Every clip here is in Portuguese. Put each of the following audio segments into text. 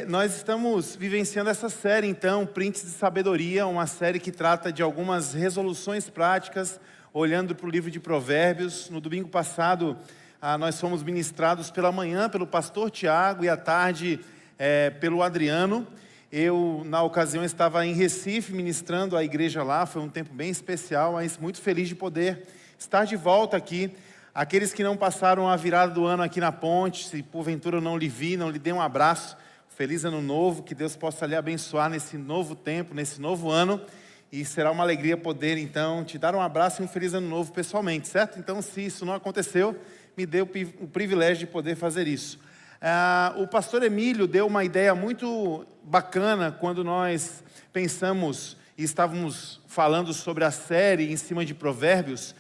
Nós estamos vivenciando essa série, então, Prints de Sabedoria, uma série que trata de algumas resoluções práticas, olhando para o livro de Provérbios. No domingo passado, nós fomos ministrados pela manhã pelo pastor Tiago e à tarde pelo Adriano. Eu, na ocasião, estava em Recife ministrando a igreja lá, foi um tempo bem especial, mas muito feliz de poder estar de volta aqui. Aqueles que não passaram a virada do ano aqui na ponte, se porventura eu não lhe vi, não lhe dei um abraço, feliz ano novo, que Deus possa lhe abençoar nesse novo tempo, nesse novo ano, e será uma alegria poder então te dar um abraço e um feliz ano novo pessoalmente, certo? Então, se isso não aconteceu, me dê o privilégio de poder fazer isso. O pastor Emílio deu uma ideia muito bacana quando nós pensamos e estávamos falando sobre a série em cima de Provérbios,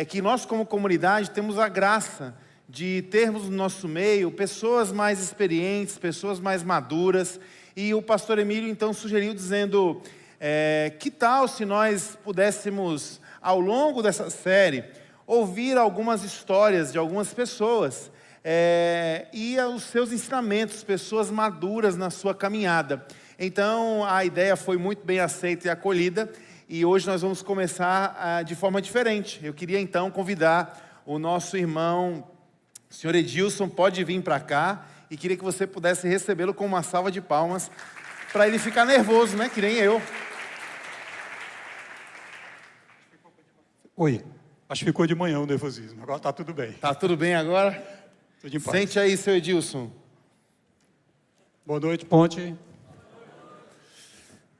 que nós como comunidade temos a graça de termos no nosso meio pessoas mais experientes, pessoas mais maduras, e o pastor Emílio então sugeriu dizendo, que tal se nós pudéssemos, ao longo dessa série, ouvir algumas histórias de algumas pessoas, e os seus ensinamentos, pessoas maduras na sua caminhada. Então a ideia foi muito bem aceita e acolhida, e hoje nós vamos começar de forma diferente. Eu queria então convidar o nosso irmão, o senhor Edilson, pode vir para cá, e queria que você pudesse recebê-lo com uma salva de palmas, para ele ficar nervoso, né, que nem eu. Oi, acho que ficou de manhã o nervosismo, agora está tudo bem. Tá tudo bem agora? Tudo em paz. Sente aí, seu Edilson. Boa noite, Ponte.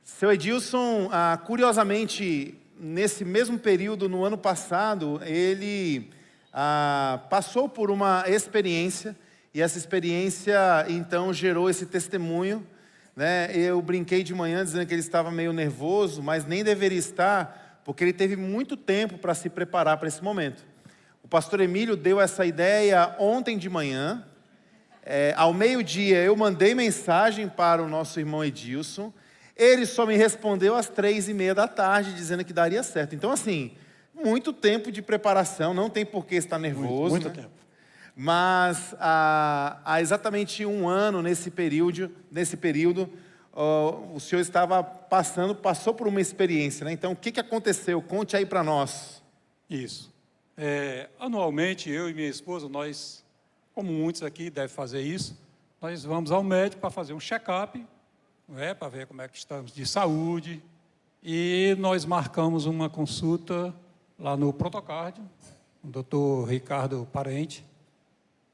Seu Edilson, curiosamente, nesse mesmo período, no ano passado, ele passou por uma experiência, e essa experiência então gerou esse testemunho, né? Eu brinquei de manhã dizendo que ele estava meio nervoso, mas nem deveria estar, porque ele teve muito tempo para se preparar para esse momento. O pastor Emílio deu essa ideia ontem de manhã, ao meio-dia eu mandei mensagem para o nosso irmão Edilson, ele só me respondeu às 3:30 da tarde, dizendo que daria certo. Então assim, muito tempo de preparação, não tem por que estar nervoso. Muito né? tempo. Mas há exatamente um ano, nesse período, o senhor passou por uma experiência, né? Então, o que aconteceu? Conte aí para nós. Isso. Anualmente, eu e minha esposa, nós, como muitos aqui devem fazer isso, nós vamos ao médico para fazer um check-up, para ver como é que estamos de saúde, e nós marcamos uma consulta lá no Protocard, o doutor Ricardo Parente,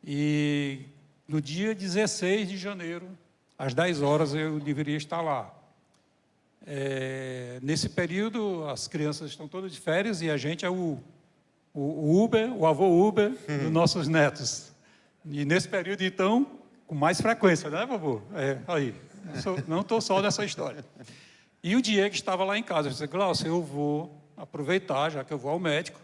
e no dia 16 de janeiro, às 10 horas, eu deveria estar lá. Nesse período, as crianças estão todas de férias e a gente é o Uber, o avô Uber dos nossos netos. E nesse período, então, com mais frequência, né, vovô? Aí, não estou só nessa história. E o Diego estava lá em casa, eu disse, Glaucio, eu vou aproveitar, já que eu vou ao médico,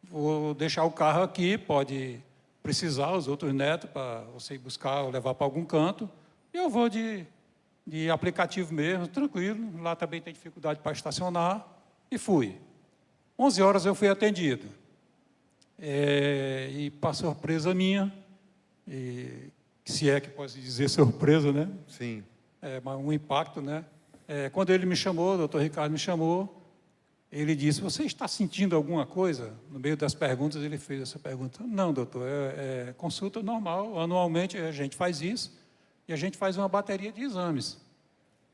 vou deixar o carro aqui, pode precisar, os outros netos, para você ir buscar ou levar para algum canto, e eu vou de aplicativo mesmo, tranquilo, lá também tem dificuldade para estacionar, e fui. 11 horas eu fui atendido, e para surpresa minha, se é que posso dizer surpresa, né? Sim. Um impacto, né? Quando ele me chamou, o doutor Ricardo me chamou, ele disse, você está sentindo alguma coisa? No meio das perguntas, ele fez essa pergunta. Não, doutor, é consulta normal, anualmente a gente faz isso, e a gente faz uma bateria de exames,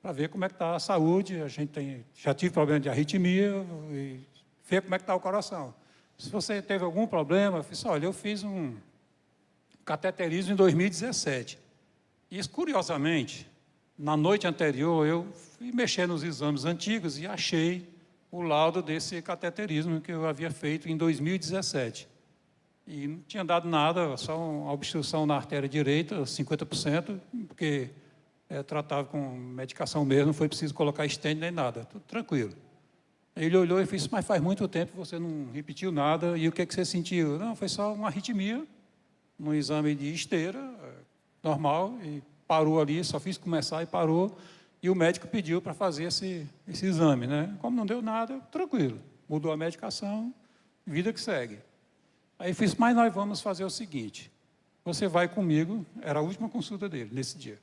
para ver como é que está a saúde, a gente já tive problema de arritmia, e ver como é que está o coração. Se você teve algum problema, eu disse, olha, eu fiz um cateterismo em 2017. E, curiosamente, na noite anterior, eu fui mexer nos exames antigos e achei o laudo desse cateterismo que eu havia feito em 2017. E não tinha dado nada, só uma obstrução na artéria direita, 50%, porque tratava com medicação mesmo, não foi preciso colocar stent nem nada, tudo tranquilo. Ele olhou e disse, mas faz muito tempo que você não repetiu nada, e o que você sentiu? Não, foi só uma arritmia, um exame de esteira, normal, e parou ali, só fiz começar e parou, e o médico pediu para fazer esse exame, né? Como não deu nada, tranquilo, mudou a medicação, vida que segue. Aí fiz, mas nós vamos fazer o seguinte, você vai comigo, era a última consulta dele, nesse dia,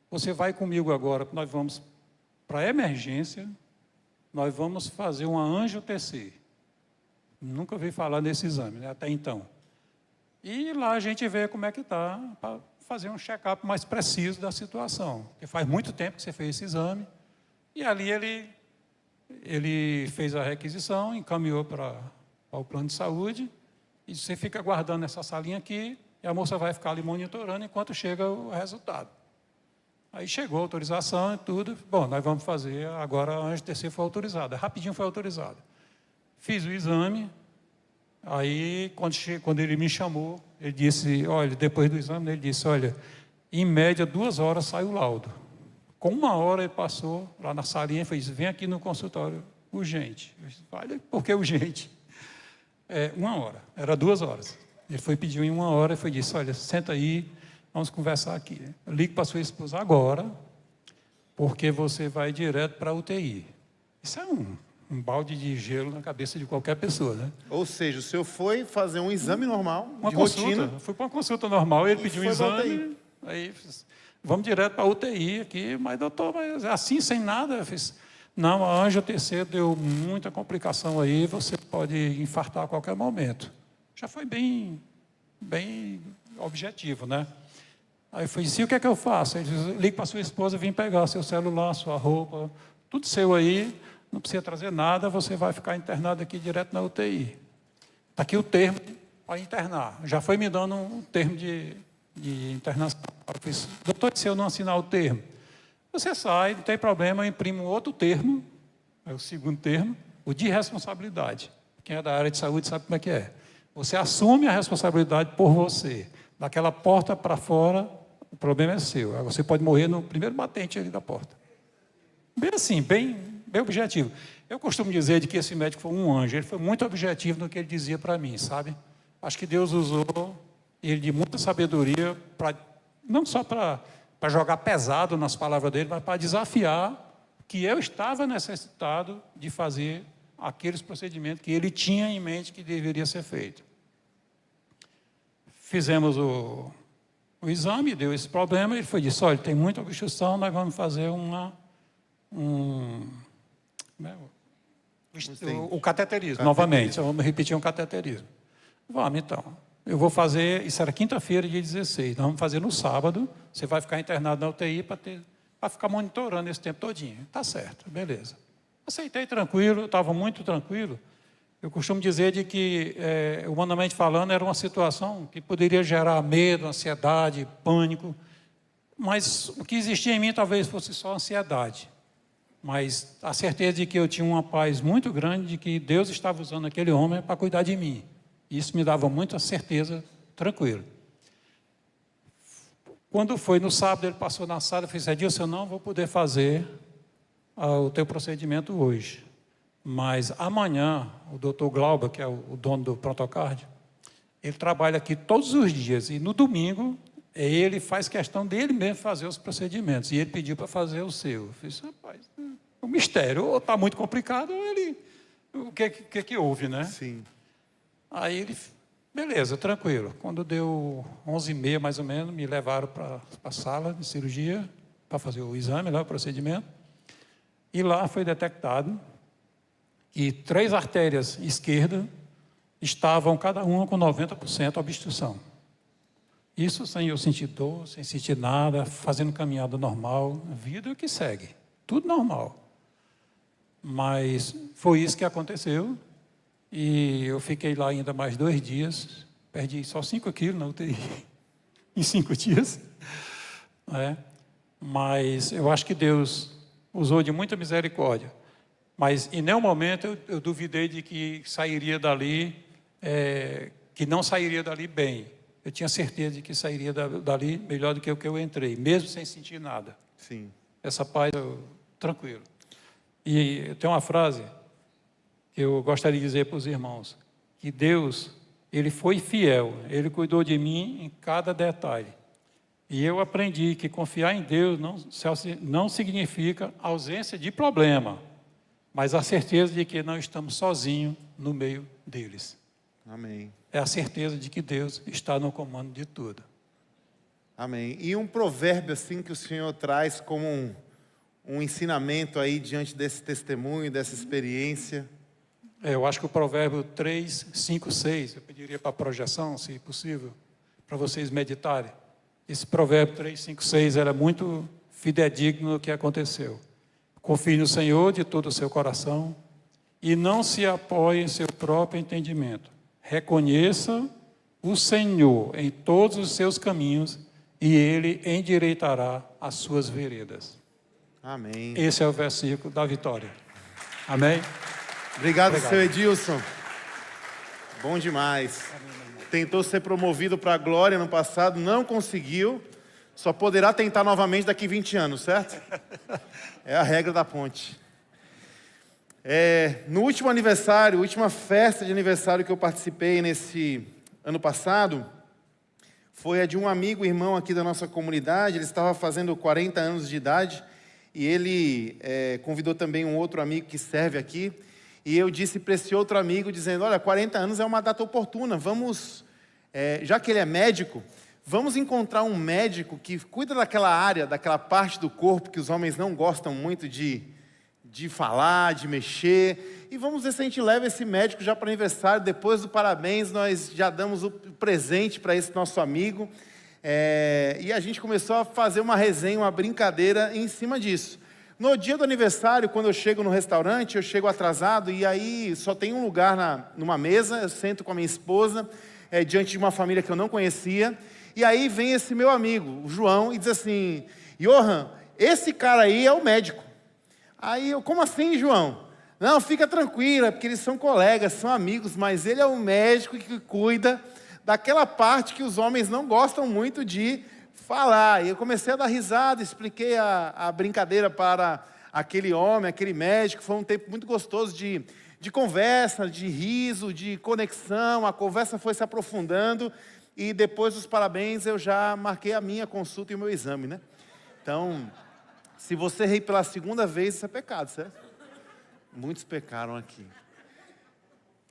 você vai comigo agora, nós vamos para a emergência, nós vamos fazer uma angio-TC. Nunca ouvi falar desse exame, né, até então. E lá a gente vê como é que está, para fazer um check-up mais preciso da situação. Porque faz muito tempo que você fez esse exame, e ali ele fez a requisição, encaminhou para o plano de saúde, e você fica aguardando essa salinha aqui, e a moça vai ficar ali monitorando enquanto chega o resultado. Aí chegou a autorização e tudo. Bom, nós vamos fazer, agora a angio-TC foi autorizada, rapidinho foi autorizada. Fiz o exame, aí quando ele me chamou, ele disse, olha, depois do exame, ele disse, olha, em média 2 horas sai o laudo. Com 1 hora ele passou lá na salinha e fez, vem aqui no consultório, urgente. Eu disse, olha, por que urgente? 1 hora, era 2 horas. Ele foi pedir em 1 hora e foi disse, olha, senta aí, vamos conversar aqui. Eu ligo para sua esposa agora, porque você vai direto para a UTI. Isso é um balde de gelo na cabeça de qualquer pessoa, né? Ou seja, o senhor foi fazer um exame normal, Uma de consulta. rotina. Fui para uma consulta normal, ele pediu um foi pra exame, aí vamos direto para a UTI aqui, mas doutor, mas assim, sem nada? Eu fiz, não, a angio-TC deu muita complicação aí, você pode infartar a qualquer momento. Já foi bem objetivo, né? Aí eu falei, o que é que eu faço? Ele disse, ligue para sua esposa, vim pegar seu celular, sua roupa, tudo seu aí, não precisa trazer nada, você vai ficar internado aqui direto na UTI. Está aqui o termo para internar. Já foi me dando um termo de internação. Eu fiz, doutor, se eu não assinar o termo, você sai, não tem problema, eu imprimo outro termo, é o segundo termo, o de responsabilidade. Quem é da área de saúde sabe como é que é. Você assume a responsabilidade por você. Daquela porta para fora, o problema é seu. Você pode morrer no primeiro batente ali da porta. Bem assim, bem objetivo. Eu costumo dizer de que esse médico foi um anjo. Ele foi muito objetivo no que ele dizia para mim, sabe? Acho que Deus usou ele de muita sabedoria, não só para jogar pesado nas palavras dele, mas para desafiar que eu estava necessitado de fazer aqueles procedimentos que ele tinha em mente que deveria ser feito. Fizemos o exame, deu esse problema, ele foi disse, olha, tem muita obstrução, nós vamos fazer o cateterismo, novamente, vamos repetir um cateterismo. Vamos então, eu vou fazer, isso era quinta-feira, dia 16, nós vamos fazer no sábado, você vai ficar internado na UTI para ficar monitorando esse tempo todinho. Tá certo, beleza. Aceitei tranquilo, eu estava muito tranquilo. Eu costumo dizer de que, humanamente falando, era uma situação que poderia gerar medo, ansiedade, pânico, mas o que existia em mim talvez fosse só ansiedade. Mas a certeza de que eu tinha uma paz muito grande de que Deus estava usando aquele homem para cuidar de mim. Isso me dava muita certeza, tranquilo. Quando foi no sábado, ele passou na sala e disse, Edilson, eu não vou poder fazer o teu procedimento hoje. Mas amanhã, o doutor Glauber, que é o dono do Prontocard, ele trabalha aqui todos os dias. E no domingo, ele faz questão dele mesmo fazer os procedimentos. E ele pediu para fazer o seu. Eu fiz, rapaz, é um mistério. Ou está muito complicado, ou ele... O que houve, né? Sim. Aí ele... Beleza, tranquilo. Quando deu 11h30, mais ou menos, me levaram para a sala de cirurgia para fazer o exame, lá, o procedimento. E lá foi detectado que 3 artérias esquerdas estavam, cada uma com 90% obstrução. Isso sem eu sentir dor, sem sentir nada, fazendo caminhada normal, vida que segue, tudo normal. Mas foi isso que aconteceu, e eu fiquei lá ainda mais 2 dias, perdi só 5 quilos na UTI, em 5 dias. Mas eu acho que Deus usou de muita misericórdia. Mas em nenhum momento eu duvidei de que sairia dali, que não sairia dali bem. Eu tinha certeza de que sairia dali melhor do que o que eu entrei, mesmo sem sentir nada. Sim. Essa paz, tranquilo. E tem uma frase que eu gostaria de dizer para os irmãos, que Deus, Ele foi fiel, Ele cuidou de mim em cada detalhe. E eu aprendi que confiar em Deus não significa ausência de problema, mas a certeza de que não estamos sozinhos no meio deles. Amém. É a certeza de que Deus está no comando de tudo. Amém. E um provérbio assim que o Senhor traz como um ensinamento aí diante desse testemunho, dessa experiência. Eu acho que o provérbio 3, 5, 6, eu pediria para a projeção, se possível, para vocês meditarem. Esse provérbio 3, 5, 6 era muito fidedigno no que aconteceu. Confie no Senhor de todo o seu coração e não se apoie em seu próprio entendimento. Reconheça o Senhor em todos os seus caminhos e Ele endireitará as suas veredas. Amém. Esse é o versículo da vitória. Amém? Obrigado, seu Edilson. Bom demais. Tentou ser promovido para a glória no passado, não conseguiu. Só poderá tentar novamente daqui 20 anos, certo? É a regra da ponte. No último aniversário, última festa de aniversário que eu participei nesse ano passado, foi a de um amigo, irmão aqui da nossa comunidade. Ele estava fazendo 40 anos de idade e ele convidou também um outro amigo que serve aqui. E eu disse para esse outro amigo, dizendo, olha, 40 anos é uma data oportuna, vamos, já que ele é médico, vamos encontrar um médico que cuida daquela área, daquela parte do corpo que os homens não gostam muito de falar, de mexer. E vamos ver se a gente leva esse médico já para o aniversário. Depois do parabéns, nós já damos o presente para esse nosso amigo. E a gente começou a fazer uma resenha, uma brincadeira em cima disso. No dia do aniversário, quando eu chego no restaurante, eu chego atrasado e aí só tem um lugar numa mesa. Eu sento com a minha esposa, diante de uma família que eu não conhecia. E aí vem esse meu amigo, o João, e diz assim, Johan, esse cara aí é o médico. Aí eu, como assim, João? Não, fica tranquila, porque eles são colegas, são amigos, mas ele é o médico que cuida daquela parte que os homens não gostam muito de falar. E eu comecei a dar risada, expliquei a brincadeira para aquele homem, aquele médico. Foi um tempo muito gostoso de conversa, de riso, de conexão. A conversa foi se aprofundando e depois dos parabéns eu já marquei a minha consulta e o meu exame, né? Então, se você rir pela segunda vez, isso é pecado, certo? Muitos pecaram aqui.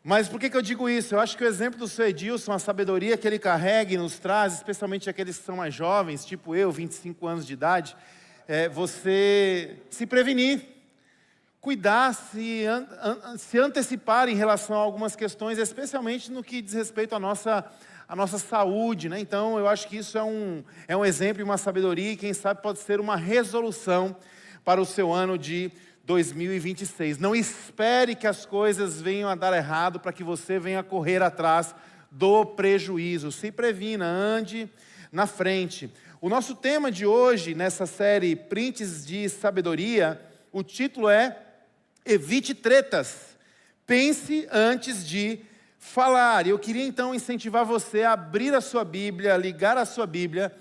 Mas por que eu digo isso? Eu acho que o exemplo do seu Edilson, a sabedoria que ele carrega e nos traz, especialmente aqueles que são mais jovens, tipo eu, 25 anos de idade, você se prevenir, cuidar, se antecipar em relação a algumas questões, especialmente no que diz respeito à nossa saúde, né? Então, eu acho que isso é um exemplo e uma sabedoria, e quem sabe pode ser uma resolução para o seu ano de 2026. Não espere que as coisas venham a dar errado para que você venha correr atrás do prejuízo. Se previna, ande na frente. O nosso tema de hoje, nessa série Prints de Sabedoria, o título é Evite Tretas. Pense antes de falar. Eu queria então incentivar você a abrir a sua Bíblia, ligar a sua Bíblia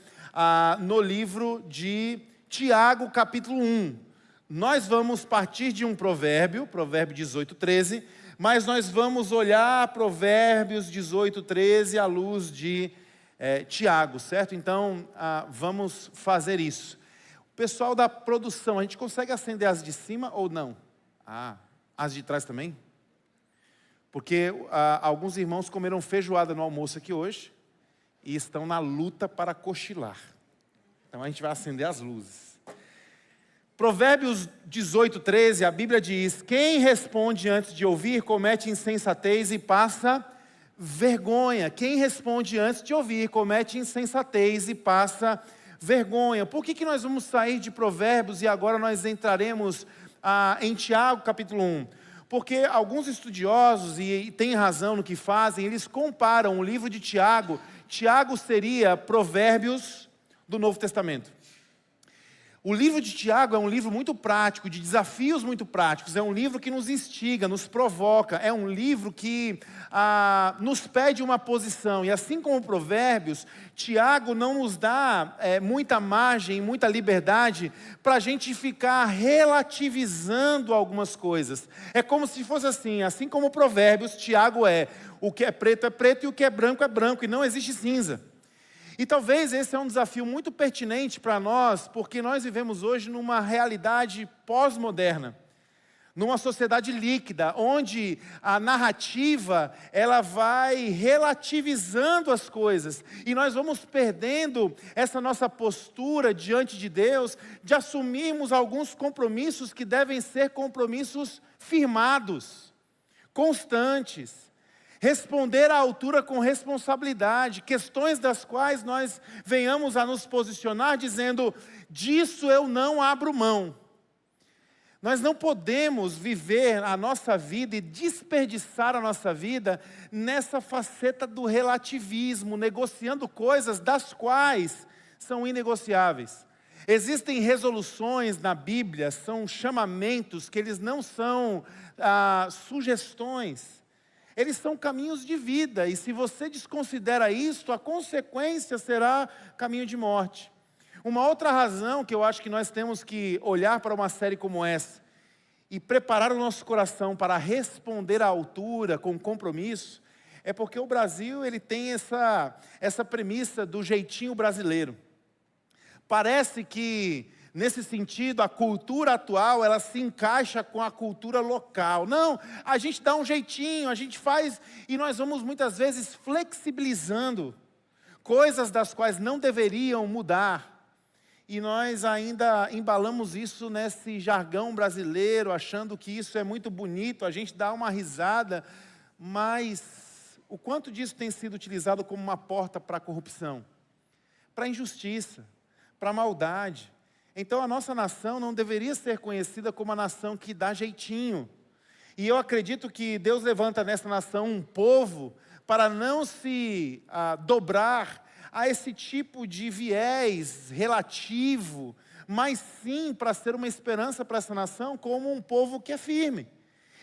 no livro de Tiago, capítulo 1. Nós vamos partir de um provérbio 18, 13, mas nós vamos olhar Provérbios 18, 13 à luz de Tiago, certo? Então, vamos fazer isso. O pessoal da produção, a gente consegue acender as de cima ou não? As de trás também? Porque alguns irmãos comeram feijoada no almoço aqui hoje e estão na luta para cochilar. Então, a gente vai acender as luzes. Provérbios 18, 13, a Bíblia diz, quem responde antes de ouvir comete insensatez e passa vergonha. Quem responde antes de ouvir comete insensatez e passa vergonha. Por que nós vamos sair de Provérbios e agora nós entraremos em Tiago capítulo 1? Porque alguns estudiosos, e têm razão no que fazem, eles comparam o livro de Tiago. Tiago seria Provérbios do Novo Testamento. O livro de Tiago é um livro muito prático, de desafios muito práticos. É um livro que nos instiga, nos provoca. É um livro que nos pede uma posição. E assim como Provérbios, Tiago não nos dá muita margem, muita liberdade para a gente ficar relativizando algumas coisas. É como se fosse assim como Provérbios, Tiago o que é preto e o que é branco, e não existe cinza. E talvez esse é um desafio muito pertinente para nós, porque nós vivemos hoje numa realidade pós-moderna. numa sociedade líquida, onde a narrativa, ela vai relativizando as coisas, e nós vamos perdendo essa nossa postura diante de Deus, de assumirmos alguns compromissos que devem ser compromissos firmados, constantes, responder à altura com responsabilidade, questões das quais nós venhamos a nos posicionar dizendo, disso eu não abro mão. Nós não podemos viver a nossa vida e desperdiçar a nossa vida nessa faceta do relativismo, negociando coisas das quais são inegociáveis. Existem resoluções na Bíblia, são chamamentos que eles não são sugestões. Eles são caminhos de vida, e se você desconsidera isto, a consequência será caminho de morte. Uma outra razão que eu acho que nós temos que olhar para uma série como essa, e preparar o nosso coração para responder à altura, com compromisso, é porque o Brasil ele tem essa premissa do jeitinho brasileiro. Parece que, nesse sentido, a cultura atual, ela se encaixa com a cultura local. Não, a gente dá um jeitinho, a gente faz, e nós vamos muitas vezes flexibilizando coisas das quais não deveriam mudar. E nós ainda embalamos isso nesse jargão brasileiro, achando que isso é muito bonito, a gente dá uma risada, mas o quanto disso tem sido utilizado como uma porta para a corrupção, para a injustiça, para a maldade. Então a nossa nação não deveria ser conhecida como a nação que dá jeitinho. E eu acredito que Deus levanta nessa nação um povo para não se dobrar a esse tipo de viés relativo, mas sim para ser uma esperança para essa nação como um povo que é firme.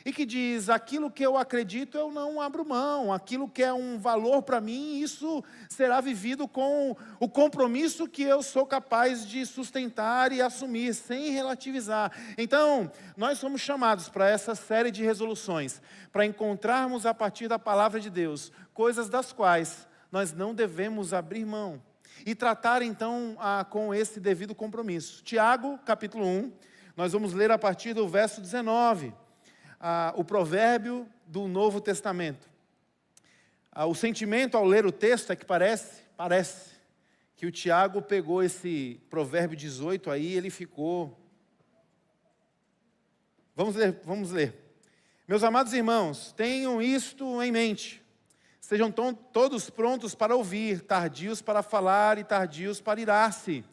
E que diz, aquilo que eu acredito eu não abro mão, aquilo que é um valor para mim, isso será vivido com o compromisso que eu sou capaz de sustentar e assumir, sem relativizar. Então, nós somos chamados para essa série de resoluções, para encontrarmos a partir da palavra de Deus, coisas das quais nós não devemos abrir mão. E tratar então com esse devido compromisso. Tiago, capítulo 1, nós vamos ler a partir do verso 19. O provérbio do Novo Testamento. O sentimento ao ler o texto é que parece que o Tiago pegou esse provérbio 18 aí, ele ficou... Vamos ler. Meus amados irmãos, tenham isto em mente. Sejam todos prontos para ouvir, tardios para falar e tardios para irar-se.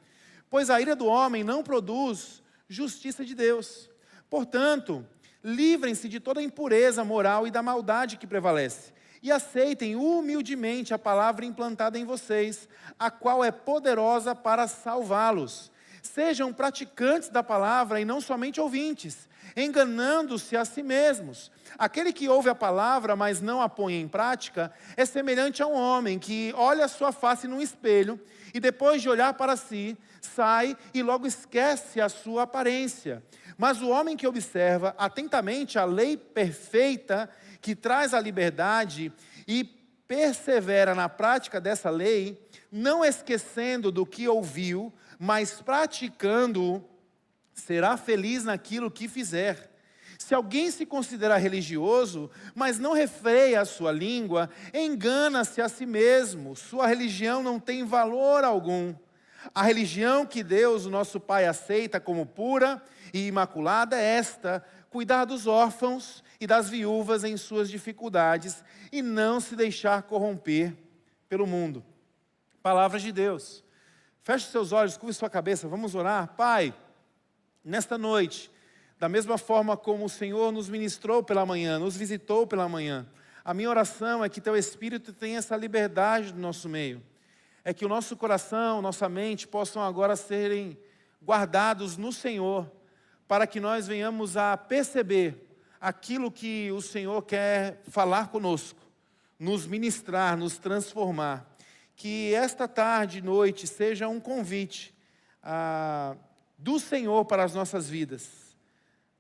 Pois a ira do homem não produz justiça de Deus. Portanto, livrem-se de toda a impureza moral e da maldade que prevalece. E aceitem humildemente a palavra implantada em vocês, a qual é poderosa para salvá-los. Sejam praticantes da palavra e não somente ouvintes, enganando-se a si mesmos. Aquele que ouve a palavra, mas não a põe em prática, é semelhante a um homem que olha a sua face num espelho e depois de olhar para si, sai e logo esquece a sua aparência. Mas o homem que observa atentamente a lei perfeita que traz a liberdade e persevera na prática dessa lei, não esquecendo do que ouviu, mas praticando, será feliz naquilo que fizer. Se alguém se considera religioso, mas não refreia a sua língua, engana-se a si mesmo, sua religião não tem valor algum. A religião que Deus, o nosso Pai, aceita como pura e imaculada é esta: cuidar dos órfãos e das viúvas em suas dificuldades e não se deixar corromper pelo mundo. Palavras de Deus. Feche seus olhos, curve sua cabeça, vamos orar. Pai, nesta noite, da mesma forma como o Senhor nos ministrou pela manhã, nos visitou pela manhã, a minha oração é que Teu Espírito tenha essa liberdade no nosso meio. É que o nosso coração, nossa mente possam agora serem guardados no Senhor, para que nós venhamos a perceber aquilo que o Senhor quer falar conosco, nos ministrar, nos transformar. Que esta tarde e noite seja um convite do Senhor para as nossas vidas.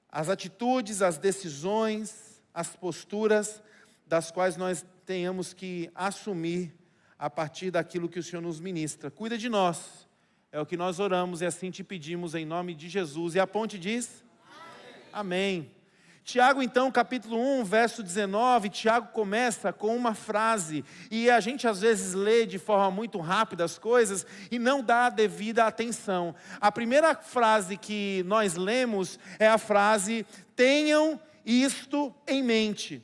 As atitudes, as decisões, as posturas das quais nós tenhamos que assumir a partir daquilo que o Senhor nos ministra. Cuida de nós, é o que nós oramos e assim te pedimos em nome de Jesus. E a ponte diz? Amém. Amém. Tiago, então, capítulo 1, verso 19, Tiago começa com uma frase, e a gente às vezes lê de forma muito rápida as coisas e não dá a devida atenção. A primeira frase que nós lemos é a frase: tenham isto em mente.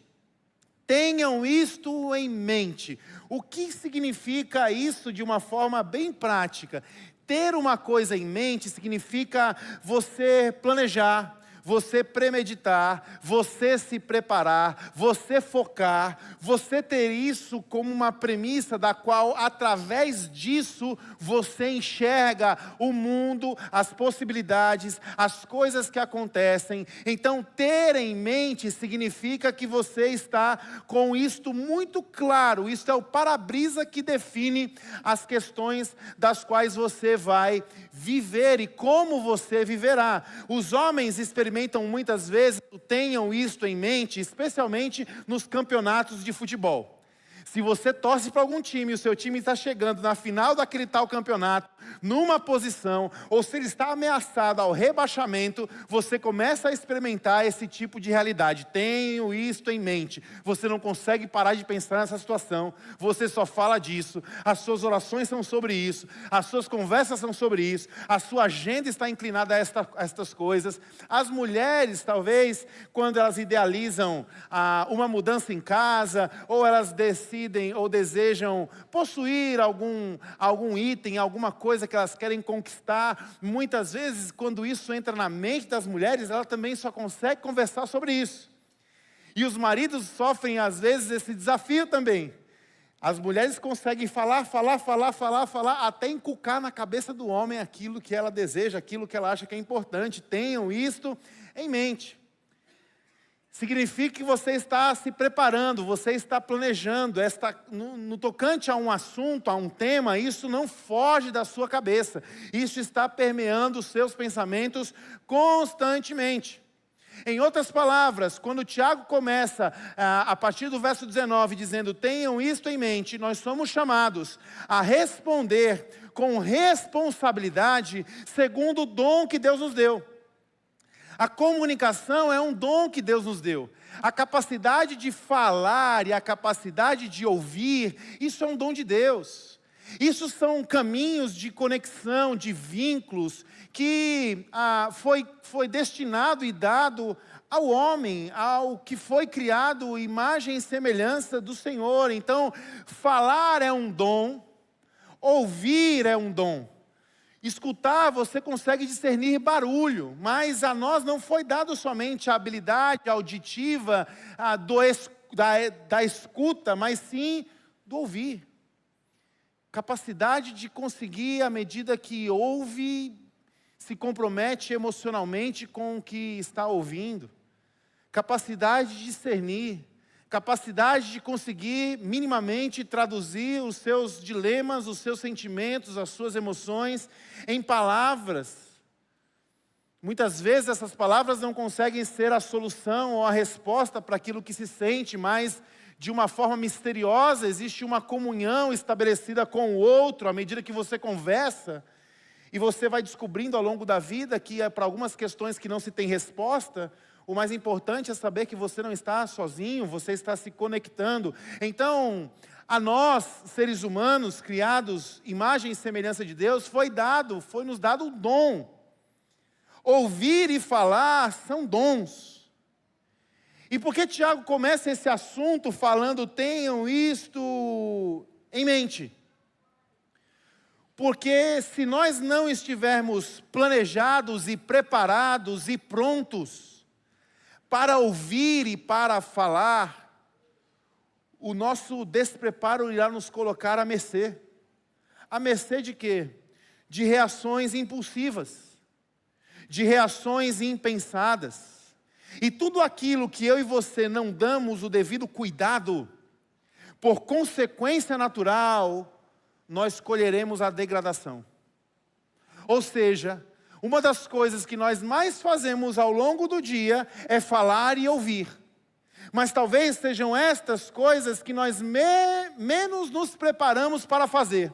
Tenham isto em mente. O que significa isso de uma forma bem prática? Ter uma coisa em mente significa você planejar, você premeditar, você se preparar, você focar, você ter isso como uma premissa da qual, através disso, você enxerga o mundo, as possibilidades, as coisas que acontecem. Então, ter em mente significa que você está com isto muito claro. Isso é o para-brisa que define as questões das quais você vai viver e como você viverá. Os homens experimentam muitas vezes, tenham isto em mente, especialmente nos campeonatos de futebol. Se você torce para algum time, o seu time está chegando na final daquele tal campeonato, numa posição, ou se ele está ameaçado ao rebaixamento, você começa a experimentar esse tipo de realidade. Tenho isto em mente. Você não consegue parar de pensar nessa situação, você só fala disso, as suas orações são sobre isso, as suas conversas são sobre isso, a sua agenda está inclinada a estas coisas. As mulheres, talvez, quando elas idealizam uma mudança em casa, ou elas decidem ou desejam possuir algum item, alguma coisa que elas querem conquistar, muitas vezes, quando isso entra na mente das mulheres, ela também só consegue conversar sobre isso. E os maridos sofrem, às vezes, esse desafio também. As mulheres conseguem falar, até inculcar na cabeça do homem aquilo que ela deseja, aquilo que ela acha que é importante. Tenham isto em mente. Significa que você está se preparando, você está planejando, no tocante a um assunto, a um tema, isso não foge da sua cabeça. Isso está permeando os seus pensamentos constantemente. Em outras palavras, quando Tiago começa, a partir do verso 19, dizendo: tenham isto em mente, nós somos chamados a responder com responsabilidade, segundo o dom que Deus nos deu. A comunicação é um dom que Deus nos deu. A capacidade de falar e a capacidade de ouvir, isso é um dom de Deus. Isso são caminhos de conexão, de vínculos, que foi destinado e dado ao homem, ao que foi criado imagem e semelhança do Senhor. Então, falar é um dom, ouvir é um dom. Escutar, você consegue discernir barulho, mas a nós não foi dado somente a habilidade auditiva da escuta, mas sim do ouvir. Capacidade de conseguir, à medida que ouve, se compromete emocionalmente com o que está ouvindo. Capacidade de discernir. Capacidade de conseguir minimamente traduzir os seus dilemas, os seus sentimentos, as suas emoções em palavras. Muitas vezes essas palavras não conseguem ser a solução ou a resposta para aquilo que se sente, mas de uma forma misteriosa existe uma comunhão estabelecida com o outro à medida que você conversa. E você vai descobrindo ao longo da vida que para algumas questões que não se tem resposta, o mais importante é saber que você não está sozinho, você está se conectando. Então, a nós, seres humanos, criados, imagem e semelhança de Deus, foi nos dado um dom. Ouvir e falar são dons. E por que Tiago começa esse assunto falando: tenham isto em mente? Porque se nós não estivermos planejados e preparados e prontos para ouvir e para falar, o nosso despreparo irá nos colocar à mercê. À mercê de quê? De reações impulsivas, de reações impensadas. E tudo aquilo que eu e você não damos o devido cuidado, por consequência natural, nós colheremos a degradação. Ou seja, uma das coisas que nós mais fazemos ao longo do dia é falar e ouvir. Mas talvez sejam estas coisas que nós menos nos preparamos para fazer.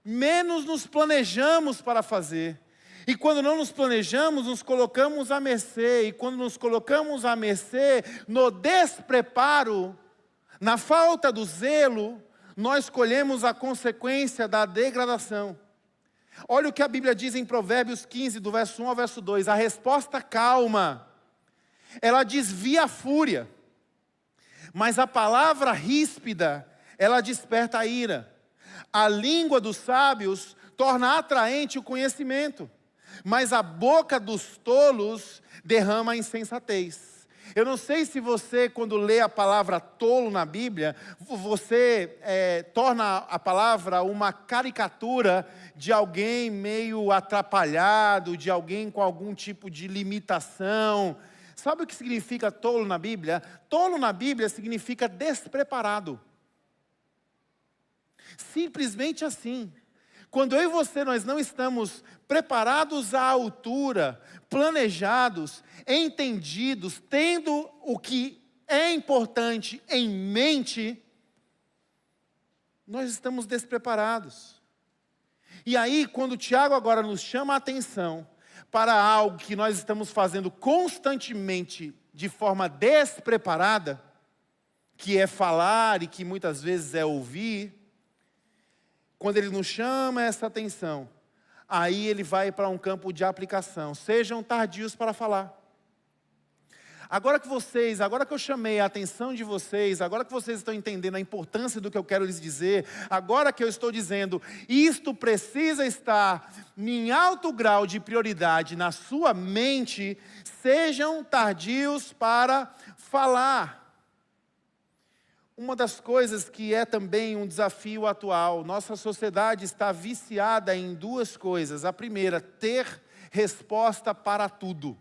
Menos nos planejamos para fazer. E quando não nos planejamos, nos colocamos à mercê. E quando nos colocamos à mercê, no despreparo, na falta do zelo, nós colhemos a consequência da degradação. Olha o que a Bíblia diz em Provérbios 15, do verso 1 ao verso 2. A resposta calma, ela desvia a fúria. Mas a palavra ríspida, ela desperta a ira. A língua dos sábios torna atraente o conhecimento. Mas a boca dos tolos derrama a insensatez. Eu não sei se você, quando lê a palavra tolo na Bíblia, você torna a palavra uma caricatura de alguém meio atrapalhado, de alguém com algum tipo de limitação. Sabe o que significa tolo na Bíblia? Tolo na Bíblia significa despreparado. Simplesmente assim. Quando eu e você, nós não estamos preparados à altura, planejados, entendidos, tendo o que é importante em mente, nós estamos despreparados. E aí, quando o Tiago agora nos chama a atenção para algo que nós estamos fazendo constantemente de forma despreparada, que é falar e que muitas vezes é ouvir, quando ele nos chama essa atenção, aí ele vai para um campo de aplicação. Sejam tardios para falar. Agora que eu chamei a atenção de vocês, agora que vocês estão entendendo a importância do que eu quero lhes dizer, agora que eu estou dizendo, isto precisa estar em alto grau de prioridade na sua mente, sejam tardios para falar. Uma das coisas que é também um desafio atual, nossa sociedade está viciada em duas coisas. A primeira, ter resposta para tudo.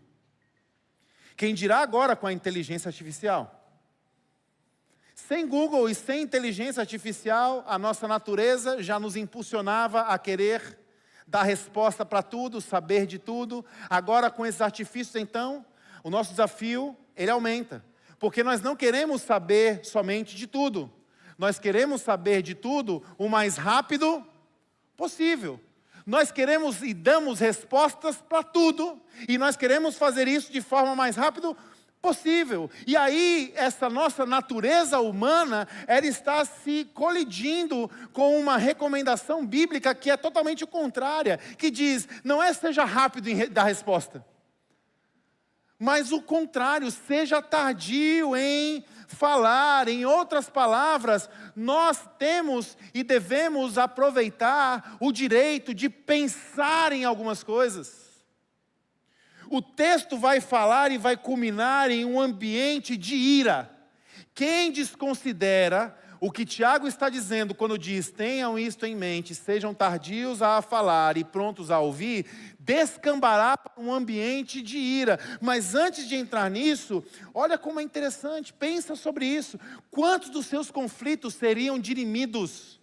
Quem dirá agora com a inteligência artificial? Sem Google e sem inteligência artificial, a nossa natureza já nos impulsionava a querer dar resposta para tudo, saber de tudo. Agora com esses artifícios, então, o nosso desafio, ele aumenta. Porque nós não queremos saber somente de tudo. Nós queremos saber de tudo o mais rápido possível. Nós queremos e damos respostas para tudo. E nós queremos fazer isso de forma mais rápida possível. E aí, essa nossa natureza humana, ela está se colidindo com uma recomendação bíblica que é totalmente contrária. Que diz, não é seja rápido em dar resposta. Mas o contrário, seja tardio em falar. Em outras palavras, nós temos e devemos aproveitar o direito de pensar em algumas coisas. O texto vai falar e vai culminar em um ambiente de ira. Quem desconsidera o que Tiago está dizendo quando diz, tenham isto em mente, sejam tardios a falar e prontos a ouvir, descambará para um ambiente de ira. Mas antes de entrar nisso, olha como é interessante, pensa sobre isso. Quantos dos seus conflitos seriam dirimidos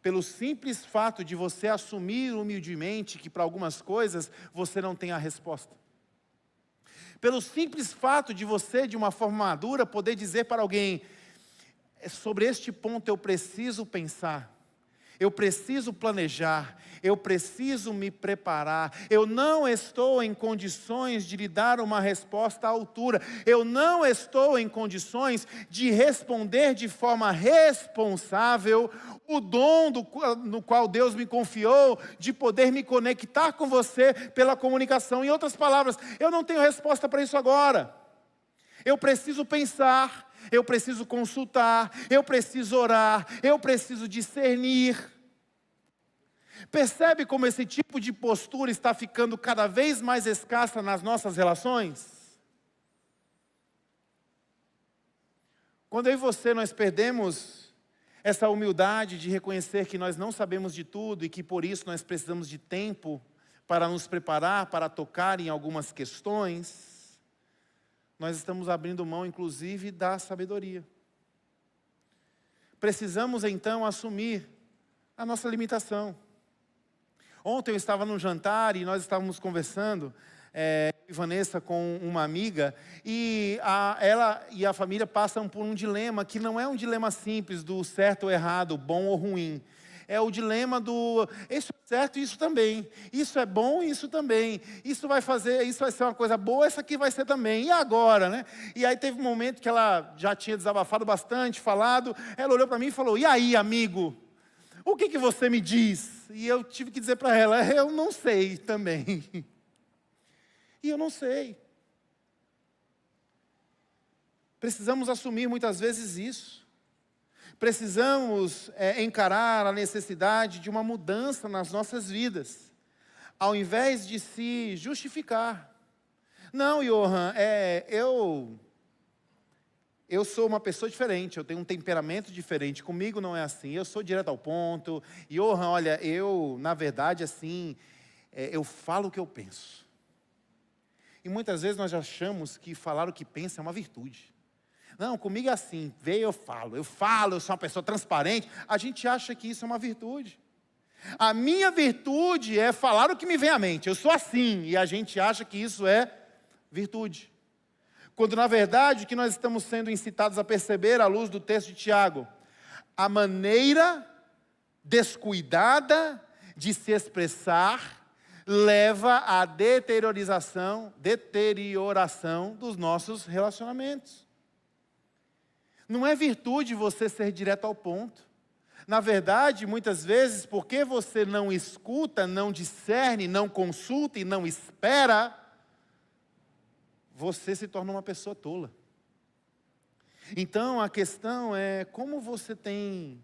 pelo simples fato de você assumir humildemente que para algumas coisas você não tem a resposta? Pelo simples fato de você, de uma forma madura, poder dizer para alguém, sobre este ponto eu preciso pensar, eu preciso planejar, eu preciso me preparar, eu não estou em condições de lhe dar uma resposta à altura, eu não estou em condições de responder de forma responsável o dom no qual Deus me confiou, de poder me conectar com você pela comunicação. Em outras palavras, eu não tenho resposta para isso agora, eu preciso pensar, eu preciso consultar, eu preciso orar, eu preciso discernir. Percebe como esse tipo de postura está ficando cada vez mais escassa nas nossas relações? Quando eu e você, nós perdemos essa humildade de reconhecer que nós não sabemos de tudo e que por isso nós precisamos de tempo para nos preparar, para tocar em algumas questões, nós estamos abrindo mão, inclusive, da sabedoria. Precisamos, então, assumir a nossa limitação. Ontem eu estava num jantar e nós estávamos conversando, Vanessa com uma amiga, e ela e a família passam por um dilema que não é um dilema simples do certo ou errado, bom ou ruim. É o dilema do, isso é certo, isso também. Isso é bom, isso também. Isso vai ser uma coisa boa, essa aqui vai ser também. E agora, né? E aí teve um momento que ela já tinha desabafado bastante, falado. Ela olhou para mim e falou, e aí, amigo? O que você me diz? E eu tive que dizer para ela, eu não sei também. E eu não sei. Precisamos assumir muitas vezes isso. Precisamos encarar a necessidade de uma mudança nas nossas vidas, ao invés de se justificar. Não, Johan, eu sou uma pessoa diferente, eu tenho um temperamento diferente, comigo não é assim, eu sou direto ao ponto. Johan, olha, na verdade, assim, eu falo o que eu penso. E muitas vezes nós achamos que falar o que pensa é uma virtude. Não, comigo é assim, eu falo, eu sou uma pessoa transparente. A gente acha que isso é uma virtude. A minha virtude é falar o que me vem à mente, eu sou assim, e a gente acha que isso é virtude. Quando na verdade o que nós estamos sendo incitados a perceber à luz do texto de Tiago, a maneira descuidada de se expressar leva à deterioração dos nossos relacionamentos. Não é virtude você ser direto ao ponto. Na verdade, muitas vezes, porque você não escuta, não discerne, não consulta e não espera, você se torna uma pessoa tola. Então, a questão é como você tem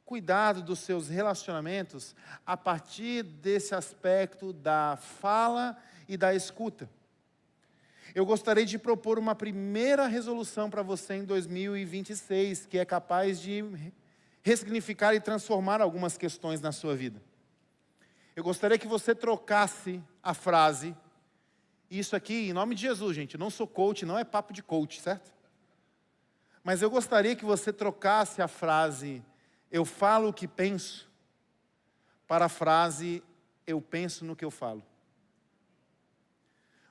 cuidado dos seus relacionamentos a partir desse aspecto da fala e da escuta. Eu gostaria de propor uma primeira resolução para você em 2026, que é capaz de ressignificar e transformar algumas questões na sua vida. Eu gostaria que você trocasse a frase, isso aqui em nome de Jesus, gente, eu não sou coach, não é papo de coach, certo? Mas eu gostaria que você trocasse a frase, eu falo o que penso, para a frase, eu penso no que eu falo.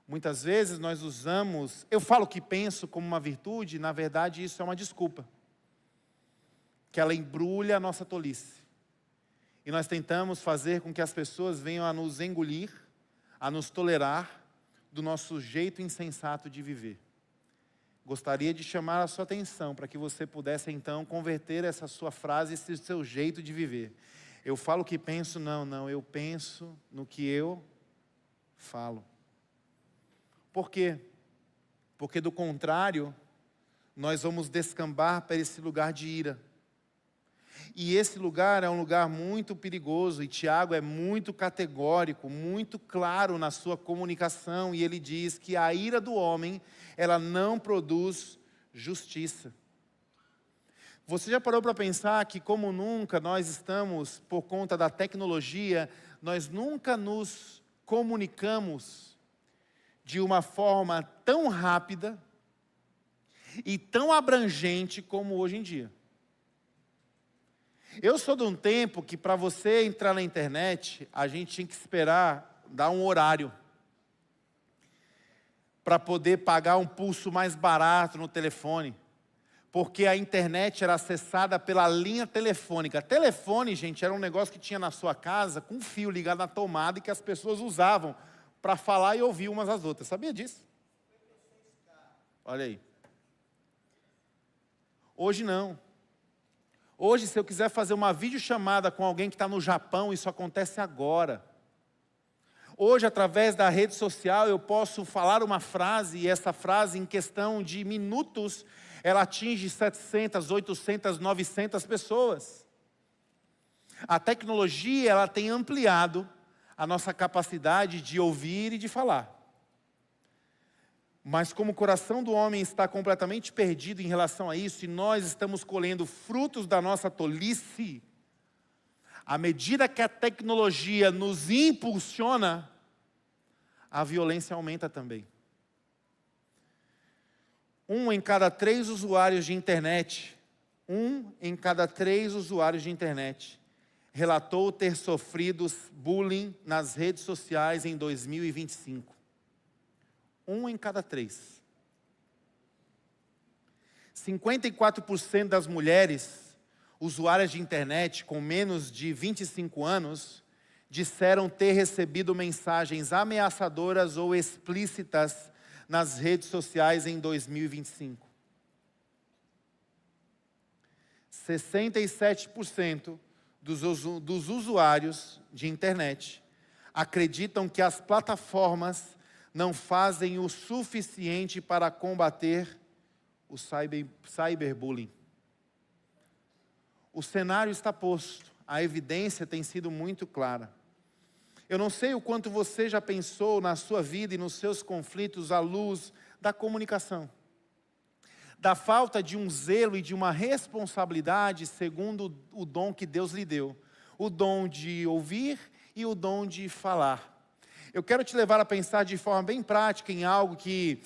Muitas vezes nós usamos, eu falo o que penso como uma virtude, na verdade isso é uma desculpa. Que ela embrulha a nossa tolice. E nós tentamos fazer com que as pessoas venham a nos engolir, a nos tolerar do nosso jeito insensato de viver. Gostaria de chamar a sua atenção para que você pudesse então converter essa sua frase, esse seu jeito de viver. Eu falo o que penso, não, eu penso no que eu falo. Por quê? Porque do contrário, nós vamos descambar para esse lugar de ira. E esse lugar é um lugar muito perigoso, e Tiago é muito categórico, muito claro na sua comunicação, e ele diz que a ira do homem, ela não produz justiça. Você já parou para pensar que como nunca nós estamos, por conta da tecnologia, nós nunca nos comunicamos de uma forma tão rápida e tão abrangente como hoje em dia. Eu sou de um tempo que para você entrar na internet, a gente tinha que esperar dar um horário para poder pagar um pulso mais barato no telefone, porque a internet era acessada pela linha telefônica. Telefone, gente, era um negócio que tinha na sua casa com um fio ligado na tomada e que as pessoas usavam para falar e ouvir umas às outras. Sabia disso? Olha aí. Hoje não. Hoje, se eu quiser fazer uma videochamada com alguém que está no Japão, isso acontece agora. Hoje, através da rede social, eu posso falar uma frase, e essa frase, em questão de minutos, ela atinge 700, 800, 900 pessoas. A tecnologia, ela tem ampliado a nossa capacidade de ouvir e de falar. Mas como o coração do homem está completamente perdido em relação a isso, e nós estamos colhendo frutos da nossa tolice, à medida que a tecnologia nos impulsiona, a violência aumenta também. 1 em cada 3 usuários de internet, relatou ter sofrido bullying nas redes sociais em 2025. 1 em cada 3. 54% das mulheres usuárias de internet com menos de 25 anos disseram ter recebido mensagens ameaçadoras ou explícitas nas redes sociais em 2025. 67% dos usuários de internet acreditam que as plataformas não fazem o suficiente para combater o cyberbullying. O cenário está posto, a evidência tem sido muito clara. Eu não sei o quanto você já pensou na sua vida e nos seus conflitos à luz da comunicação, da falta de um zelo e de uma responsabilidade segundo o dom que Deus lhe deu, o dom de ouvir e o dom de falar. Eu quero te levar a pensar de forma bem prática em algo que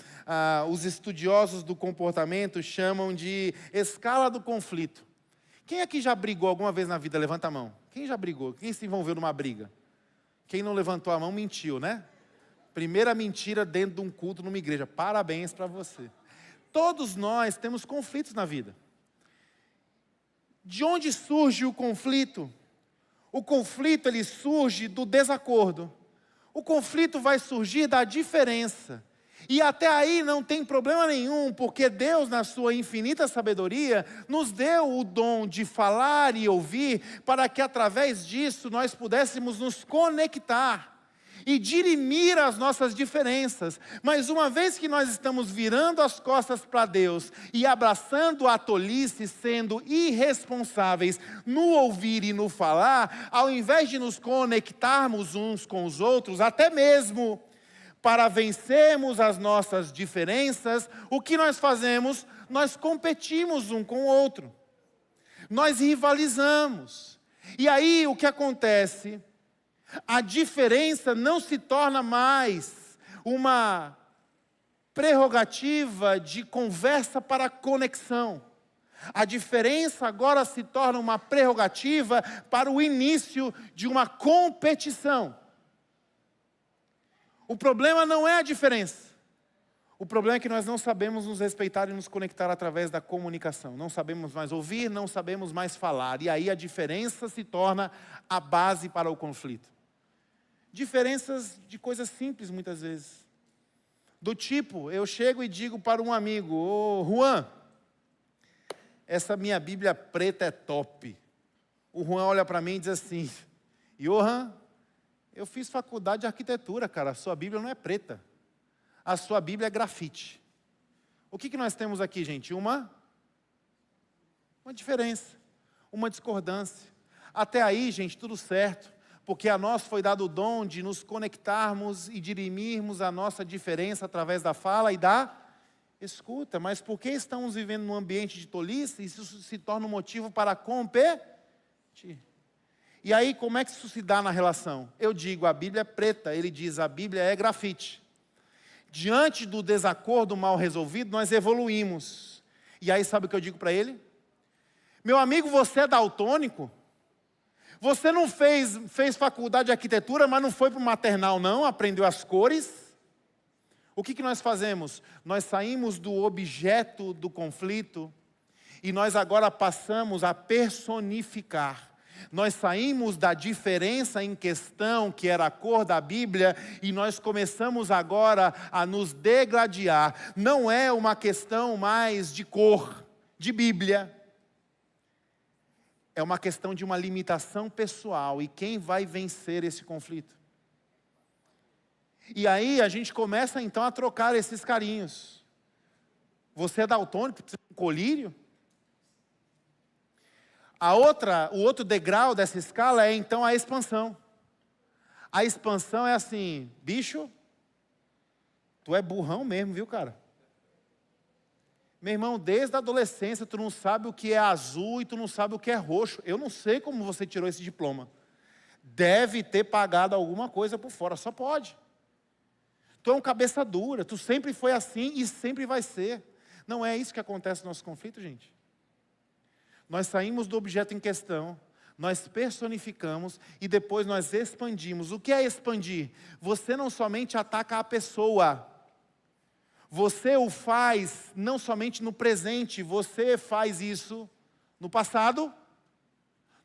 os estudiosos do comportamento chamam de escala do conflito. Quem aqui já brigou alguma vez na vida? Levanta a mão. Quem já brigou? Quem se envolveu numa briga? Quem não levantou a mão mentiu, né? Primeira mentira dentro de um culto numa igreja. Parabéns para você. Todos nós temos conflitos na vida. De onde surge o conflito? O conflito, ele surge do desacordo. O conflito vai surgir da diferença. E até aí não tem problema nenhum, porque Deus, na sua infinita sabedoria, nos deu o dom de falar e ouvir, para que através disso nós pudéssemos nos conectar e dirimir as nossas diferenças. Mas uma vez que nós estamos virando as costas para Deus e abraçando a tolice, sendo irresponsáveis no ouvir e no falar, ao invés de nos conectarmos uns com os outros, até mesmo para vencermos as nossas diferenças, o que nós fazemos? Nós competimos um com o outro. Nós rivalizamos. E aí o que acontece? A diferença não se torna mais uma prerrogativa de conversa para conexão. A diferença agora se torna uma prerrogativa para o início de uma competição. O problema não é a diferença. O problema é que nós não sabemos nos respeitar e nos conectar através da comunicação. Não sabemos mais ouvir, não sabemos mais falar. E aí a diferença se torna a base para o conflito. Diferenças de coisas simples muitas vezes. Do tipo, eu chego e digo para um amigo: ô Juan, essa minha Bíblia preta é top. O Juan olha para mim e diz assim: Johan, eu fiz faculdade de arquitetura, cara, a sua Bíblia não é preta. A sua Bíblia é grafite. O que nós temos aqui, gente? Uma diferença, uma discordância. Até aí, gente, tudo certo. Porque a nós foi dado o dom de nos conectarmos e dirimirmos a nossa diferença através da fala e da escuta. Mas por que estamos vivendo num ambiente de tolice? Isso se torna um motivo para competir. E aí, como é que isso se dá na relação? Eu digo, a Bíblia é preta. Ele diz, a Bíblia é grafite. Diante do desacordo mal resolvido, nós evoluímos. E aí, sabe o que eu digo para ele? Meu amigo, você é daltônico? Você não fez faculdade de arquitetura, mas não foi para o maternal não, aprendeu as cores. O que nós fazemos? Nós saímos do objeto do conflito e nós agora passamos a personificar. Nós saímos da diferença em questão, que era a cor da Bíblia, e nós começamos agora a nos degladiar. Não é uma questão mais de cor, de Bíblia. É uma questão de uma limitação pessoal. E quem vai vencer esse conflito? E aí a gente começa então a trocar esses carinhos. Você é daltônico, precisa de um colírio? O outro degrau dessa escala é então a expansão. A expansão é assim, bicho, tu é burrão mesmo, viu, cara? Meu irmão, desde a adolescência, tu não sabe o que é azul e tu não sabe o que é roxo. Eu não sei como você tirou esse diploma. Deve ter pagado alguma coisa por fora, só pode. Tu é um cabeça dura, tu sempre foi assim e sempre vai ser. Não é isso que acontece no nosso conflito, gente. Nós saímos do objeto em questão, nós personificamos e depois nós expandimos. O que é expandir? Você não somente ataca a pessoa, você o faz não somente no presente, você faz isso no passado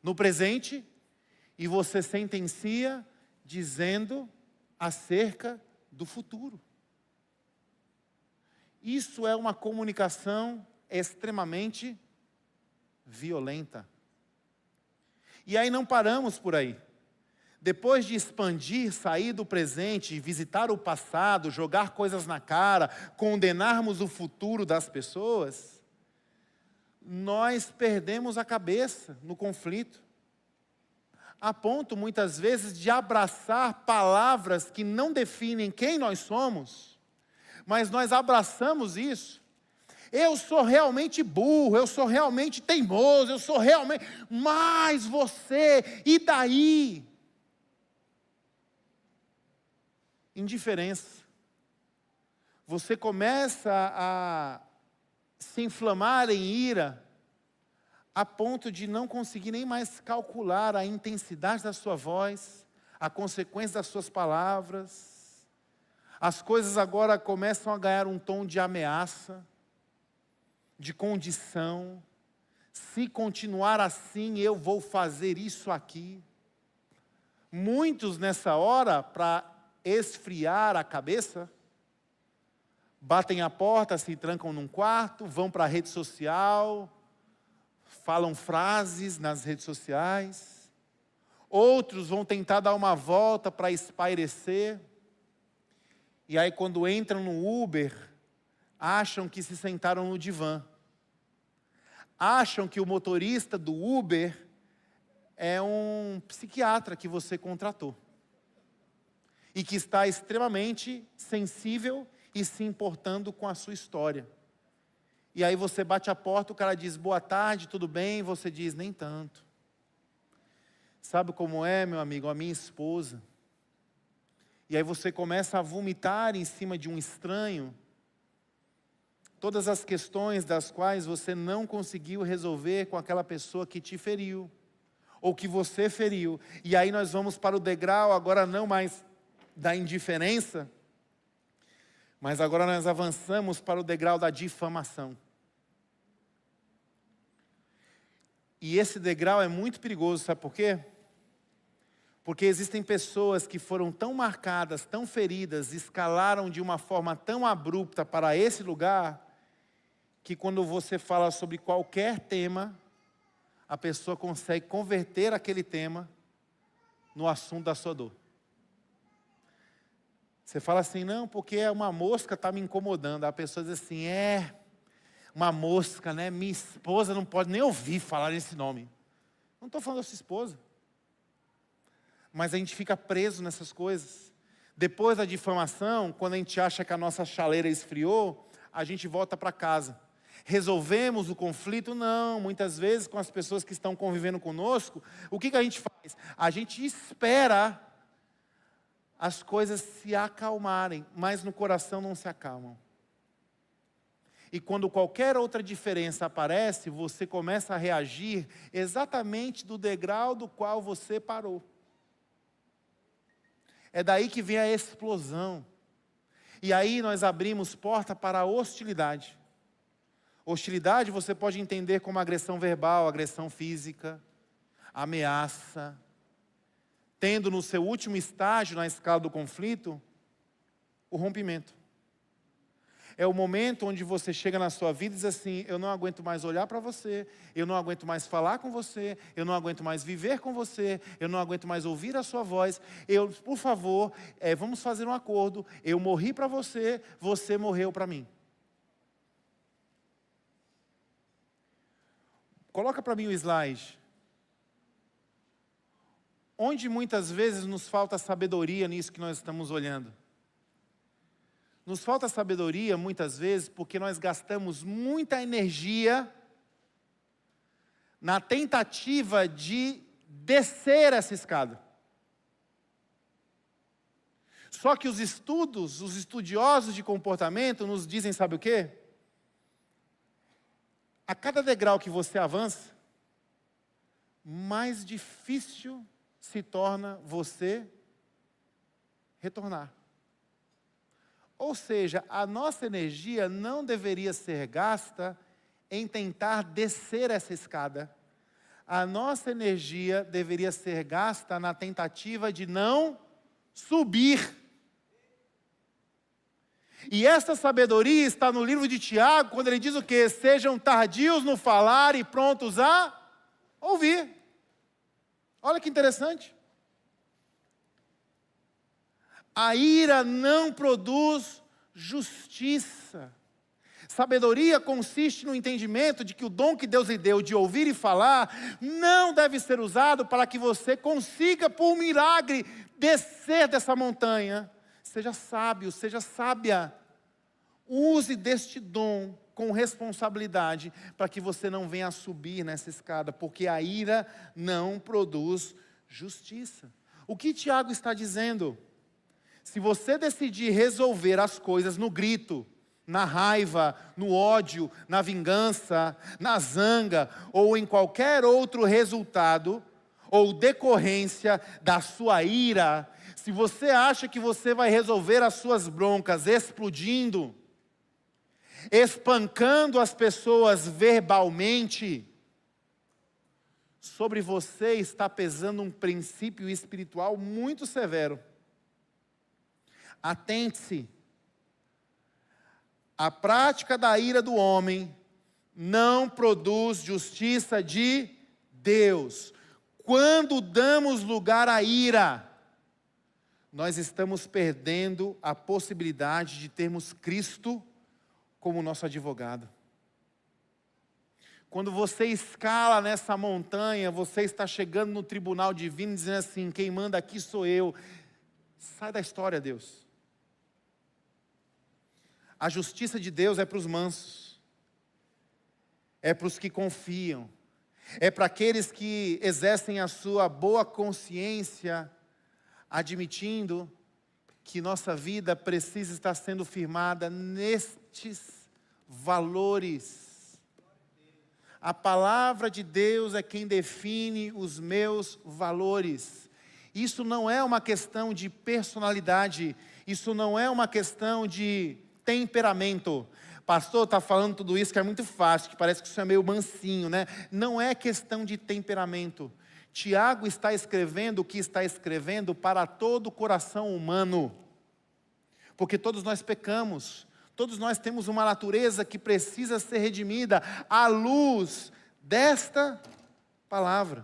no presente, e você sentencia dizendo acerca do futuro. Isso é uma comunicação extremamente violenta. E aí não paramos por aí. Depois de expandir, sair do presente, visitar o passado, jogar coisas na cara, condenarmos o futuro das pessoas, nós perdemos a cabeça no conflito. A ponto, muitas vezes, de abraçar palavras que não definem quem nós somos, mas nós abraçamos isso. Eu sou realmente burro, eu sou realmente teimoso, eu sou realmente... Mas você, e daí? Indiferença. Você começa a se inflamar em ira, a ponto de não conseguir nem mais calcular a intensidade da sua voz, a consequência das suas palavras. As coisas agora começam a ganhar um tom de ameaça, de condição. Se continuar assim, eu vou fazer isso aqui. Muitos nessa hora, para esfriar a cabeça, batem a porta, se trancam num quarto, vão para a rede social, falam frases nas redes sociais. Outros vão tentar dar uma volta para espairecer. E aí quando entram no Uber, acham que se sentaram no divã. Acham que o motorista do Uber é um psiquiatra que você contratou. E que está extremamente sensível e se importando com a sua história. E aí você bate a porta, o cara diz, boa tarde, tudo bem? Você diz, nem tanto. Sabe como é, meu amigo? A minha esposa. E aí você começa a vomitar em cima de um estranho todas as questões das quais você não conseguiu resolver com aquela pessoa que te feriu, ou que você feriu. E aí nós vamos para o degrau, agora não mais da indiferença, mas agora nós avançamos para o degrau da difamação. E esse degrau é muito perigoso, sabe por quê? Porque existem pessoas que foram tão marcadas, tão feridas, escalaram de uma forma tão abrupta para esse lugar, que quando você fala sobre qualquer tema, a pessoa consegue converter aquele tema no assunto da sua dor. Você fala assim, não, porque uma mosca está me incomodando. A pessoa diz assim, uma mosca, né? Minha esposa não pode nem ouvir falar esse nome. Não estou falando da sua esposa. Mas a gente fica preso nessas coisas. Depois da difamação, quando a gente acha que a nossa chaleira esfriou, a gente volta para casa. Resolvemos o conflito? Não. Muitas vezes com as pessoas que estão convivendo conosco, o que a gente faz? A gente espera as coisas se acalmarem, mas no coração não se acalmam. E quando qualquer outra diferença aparece, você começa a reagir exatamente do degrau do qual você parou. É daí que vem a explosão. E aí nós abrimos porta para a hostilidade. Hostilidade você pode entender como agressão verbal, agressão física, ameaça. Tendo no seu último estágio na escala do conflito, o rompimento. É o momento onde você chega na sua vida e diz assim, eu não aguento mais olhar para você, eu não aguento mais falar com você, eu não aguento mais viver com você, eu não aguento mais ouvir a sua voz, por favor, vamos fazer um acordo, eu morri para você, você morreu para mim. Coloca para mim o slide. Onde muitas vezes nos falta sabedoria nisso que nós estamos olhando? Nos falta sabedoria muitas vezes porque nós gastamos muita energia na tentativa de descer essa escada. Só que os estudiosos de comportamento nos dizem, sabe o quê? A cada degrau que você avança, mais difícil se torna você retornar. Ou seja, a nossa energia não deveria ser gasta em tentar descer essa escada. a nossa energia deveria ser gasta na tentativa de não subir. E essa sabedoria está no livro de Tiago, quando ele diz o quê? Sejam tardios no falar e prontos a ouvir. Olha que interessante. A ira não produz justiça. Sabedoria consiste no entendimento de que o dom que Deus lhe deu de ouvir e falar não deve ser usado para que você consiga, por milagre, descer dessa montanha. Seja sábio, seja sábia. Use deste dom com responsabilidade para que você não venha a subir nessa escada, porque a ira não produz justiça. O que Tiago está dizendo? Se você decidir resolver as coisas no grito, na raiva, no ódio, na vingança, na zanga, ou em qualquer outro resultado, ou decorrência da sua ira, se você acha que você vai resolver as suas broncas explodindo, espancando as pessoas verbalmente, sobre você está pesando um princípio espiritual muito severo. Atente-se. A prática da ira do homem não produz justiça de Deus. Quando damos lugar à ira, nós estamos perdendo a possibilidade de termos Cristo como nosso advogado. Quando você escala nessa montanha, você está chegando no tribunal divino dizendo assim: quem manda aqui sou eu. Sai da história, Deus. A justiça de Deus é para os mansos, é para os que confiam, é para aqueles que exercem a sua boa consciência, admitindo que nossa vida precisa estar sendo firmada nestes valores. A palavra de Deus é quem define os meus valores. Isso não é uma questão de personalidade, isso não é uma questão de temperamento. Pastor, está falando tudo isso que é muito fácil, que parece que isso é meio mansinho, né? Não é questão de temperamento. Tiago está escrevendo o que está escrevendo para todo o coração humano. Porque todos nós pecamos, todos nós temos uma natureza que precisa ser redimida à luz desta palavra.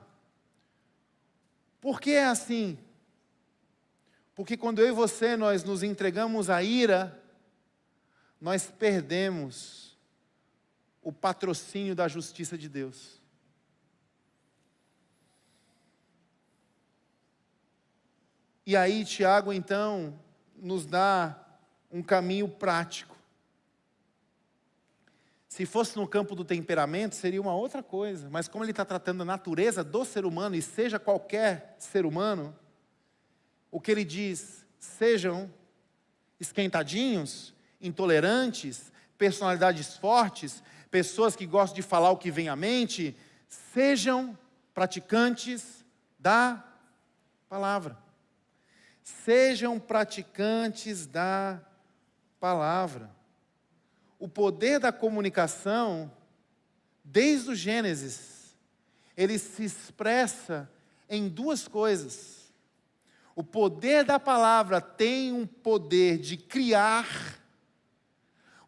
Por que é assim? Porque quando eu e você, nós nos entregamos à ira, nós perdemos o patrocínio da justiça de Deus. E aí Tiago então nos dá um caminho prático. Se fosse no campo do temperamento, seria uma outra coisa. Mas como ele está tratando a natureza do ser humano, e seja qualquer ser humano, o que ele diz: sejam esquentadinhos, intolerantes, personalidades fortes, pessoas que gostam de falar o que vem à mente, sejam praticantes da palavra. Sejam praticantes da palavra. O poder da comunicação, desde o Gênesis, ele se expressa em duas coisas. O poder da palavra tem um poder de criar.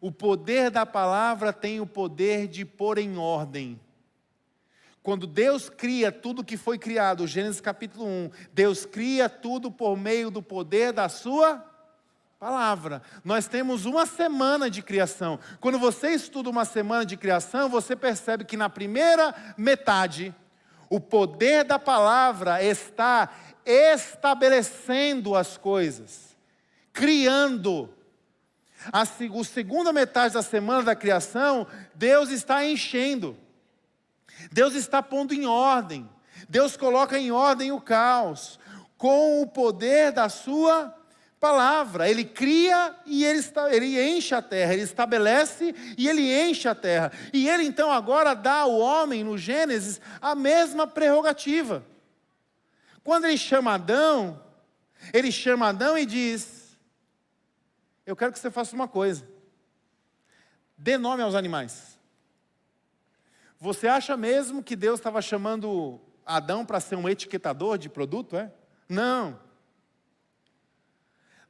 O poder da palavra tem o poder de pôr em ordem. Quando Deus cria tudo que foi criado, Gênesis capítulo 1, Deus cria tudo por meio do poder da sua palavra. Nós temos uma semana de criação. Quando você estuda uma semana de criação, você percebe que na primeira metade, o poder da palavra está estabelecendo as coisas, criando. A segunda metade da semana da criação, Deus está enchendo. Deus está pondo em ordem. Deus coloca em ordem o caos, com o poder da sua palavra. Ele cria e ele enche a terra. Ele estabelece e ele enche a terra. E ele então agora dá ao homem, no Gênesis, a mesma prerrogativa. Quando ele chama Adão e diz: eu quero que você faça uma coisa. Dê nome aos animais. Você acha mesmo que Deus estava chamando Adão para ser um etiquetador de produto, é? Não.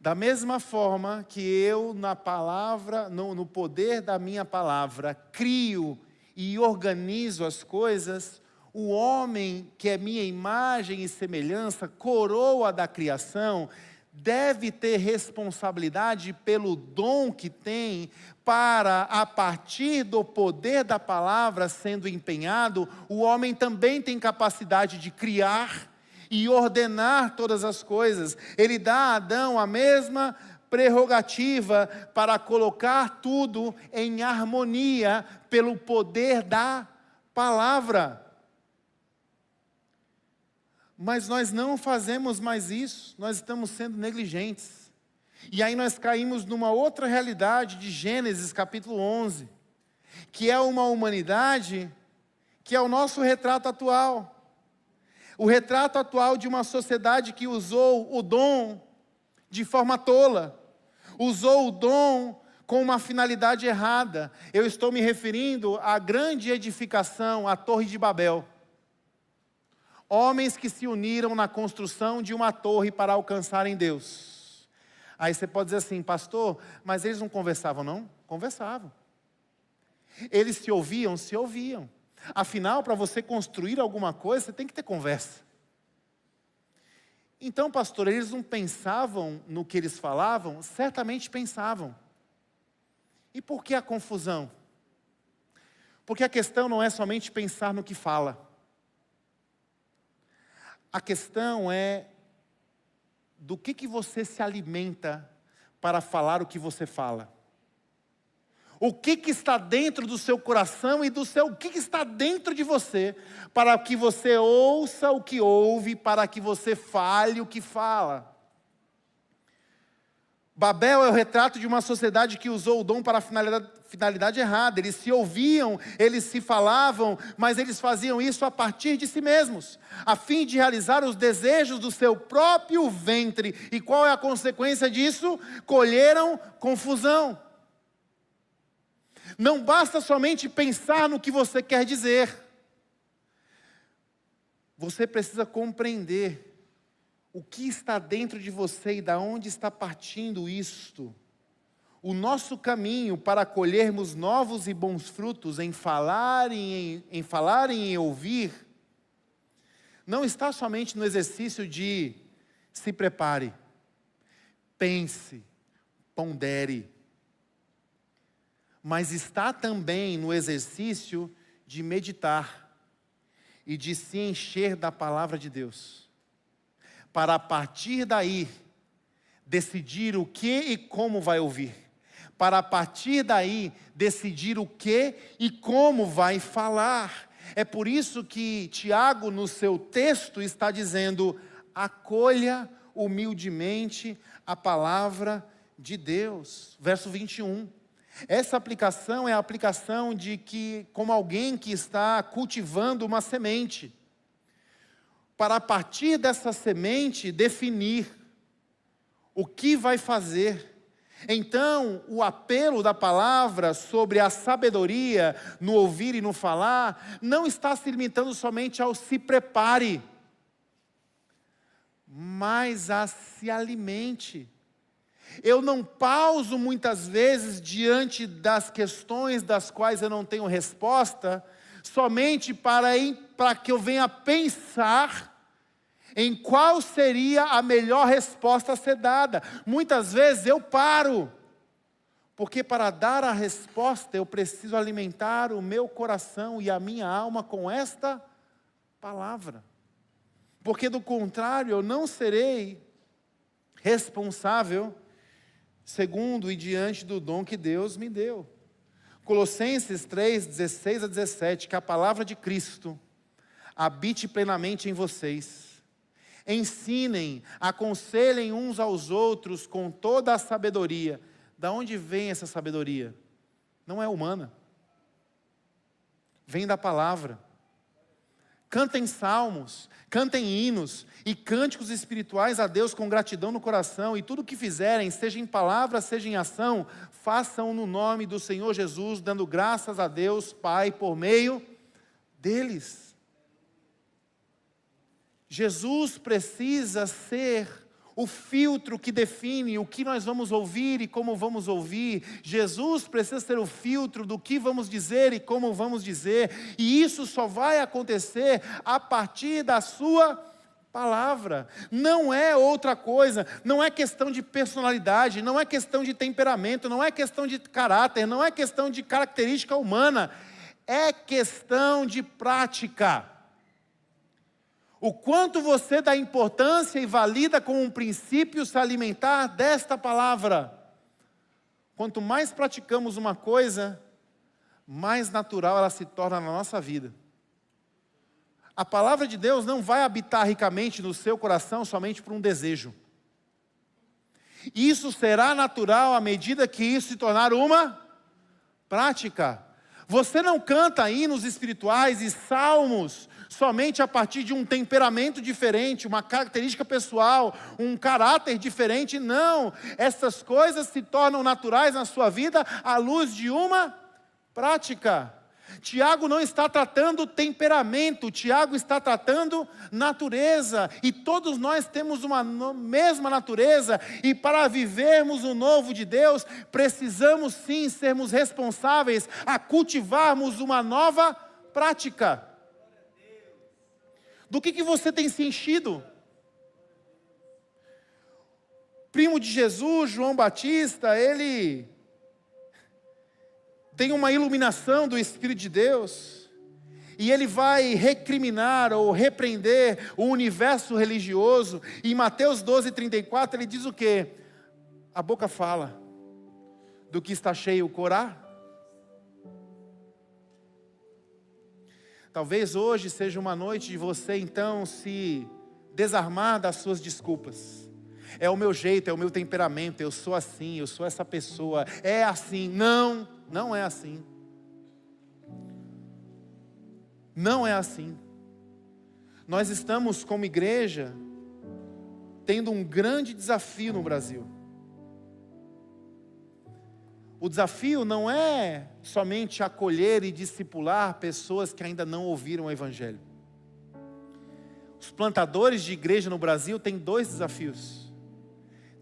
Da mesma forma que eu, na palavra, no poder da minha palavra, crio e organizo as coisas, o homem, que é minha imagem e semelhança, coroa da criação, deve ter responsabilidade pelo dom que tem para, a partir do poder da palavra sendo empenhado, o homem também tem capacidade de criar e ordenar todas as coisas. Ele dá a Adão a mesma prerrogativa para colocar tudo em harmonia pelo poder da palavra. Mas nós não fazemos mais isso, nós estamos sendo negligentes. E aí nós caímos numa outra realidade de Gênesis capítulo 11, que é uma humanidade que é o nosso retrato atual. O retrato atual de uma sociedade que usou o dom de forma tola, usou o dom com uma finalidade errada. Eu estou me referindo à grande edificação, à Torre de Babel. Homens que se uniram na construção de uma torre para alcançarem Deus. Aí você pode dizer assim, pastor, mas eles não conversavam não? Conversavam. Eles se ouviam? Se ouviam. Afinal, para você construir alguma coisa, você tem que ter conversa. Então, pastor, eles não pensavam no que eles falavam? Certamente pensavam. E por que a confusão? Porque a questão não é somente pensar no que fala. A questão é do que você se alimenta para falar o que você fala. O que está dentro do seu coração e o que está dentro de você para que você ouça o que ouve, para que você fale o que fala. Babel é o retrato de uma sociedade que usou o dom para a finalidade errada. Eles se ouviam, eles se falavam, mas eles faziam isso a partir de si mesmos, a fim de realizar os desejos do seu próprio ventre. E qual é a consequência disso? Colheram confusão. Não basta somente pensar no que você quer dizer. Você precisa compreender o que está dentro de você e de onde está partindo isto. O nosso caminho para colhermos novos e bons frutos em falar e em ouvir, não está somente no exercício de se prepare, pense, pondere, mas está também no exercício de meditar e de se encher da palavra de Deus, para a partir daí decidir o que e como vai ouvir, para a partir daí decidir o que e como vai falar. É por isso que Tiago, no seu texto, está dizendo: acolha humildemente a palavra de Deus. Verso 21. Essa aplicação é a aplicação de que, como alguém que está cultivando uma semente, para a partir dessa semente definir o que vai fazer. Então, o apelo da palavra sobre a sabedoria no ouvir e no falar, não está se limitando somente ao se prepare, mas a se alimente. Eu não pauso muitas vezes diante das questões das quais eu não tenho resposta, somente para que eu venha pensar em qual seria a melhor resposta a ser dada. Muitas vezes eu paro, porque para dar a resposta eu preciso alimentar o meu coração e a minha alma com esta palavra. Porque do contrário eu não serei responsável segundo e diante do dom que Deus me deu. Colossenses 3, 16 a 17, que a palavra de Cristo habite plenamente em vocês. Ensinem, aconselhem uns aos outros com toda a sabedoria. Da onde vem essa sabedoria? Não é humana. Vem da palavra. Cantem salmos, cantem hinos e cânticos espirituais a Deus com gratidão no coração, e tudo o que fizerem, seja em palavra, seja em ação, façam no nome do Senhor Jesus, dando graças a Deus Pai por meio deles. Jesus precisa ser o filtro que define o que nós vamos ouvir e como vamos ouvir. Jesus precisa ser o filtro do que vamos dizer e como vamos dizer. E isso só vai acontecer a partir da sua palavra. Não é outra coisa. Não é questão de personalidade, não é questão de temperamento, não é questão de caráter, não é questão de característica humana. É questão de prática. O quanto você dá importância e valida com um princípio se alimentar desta palavra. Quanto mais praticamos uma coisa, mais natural ela se torna na nossa vida. A palavra de Deus não vai habitar ricamente no seu coração somente por um desejo. Isso será natural à medida que isso se tornar uma prática. Você não canta hinos espirituais e salmos somente a partir de um temperamento diferente, uma característica pessoal, um caráter diferente. Não, essas coisas se tornam naturais na sua vida à luz de uma prática. Tiago não está tratando temperamento, Tiago está tratando natureza. E todos nós temos uma mesma natureza. E para vivermos o novo de Deus, precisamos sim sermos responsáveis a cultivarmos uma nova prática. Do que você tem se enchido? Primo de Jesus, João Batista, ele tem uma iluminação do Espírito de Deus, e ele vai recriminar ou repreender o universo religioso. E em Mateus 12:34 ele diz o quê? A boca fala do que está cheio o coração. Talvez hoje seja uma noite de você então se desarmar das suas desculpas. É o meu jeito, é o meu temperamento, eu sou assim, eu sou essa pessoa, é assim. Não, não é assim. Não é assim. Nós estamos como igreja tendo um grande desafio no Brasil. O desafio não é somente acolher e discipular pessoas que ainda não ouviram o Evangelho. Os plantadores de igreja no Brasil têm 2 desafios: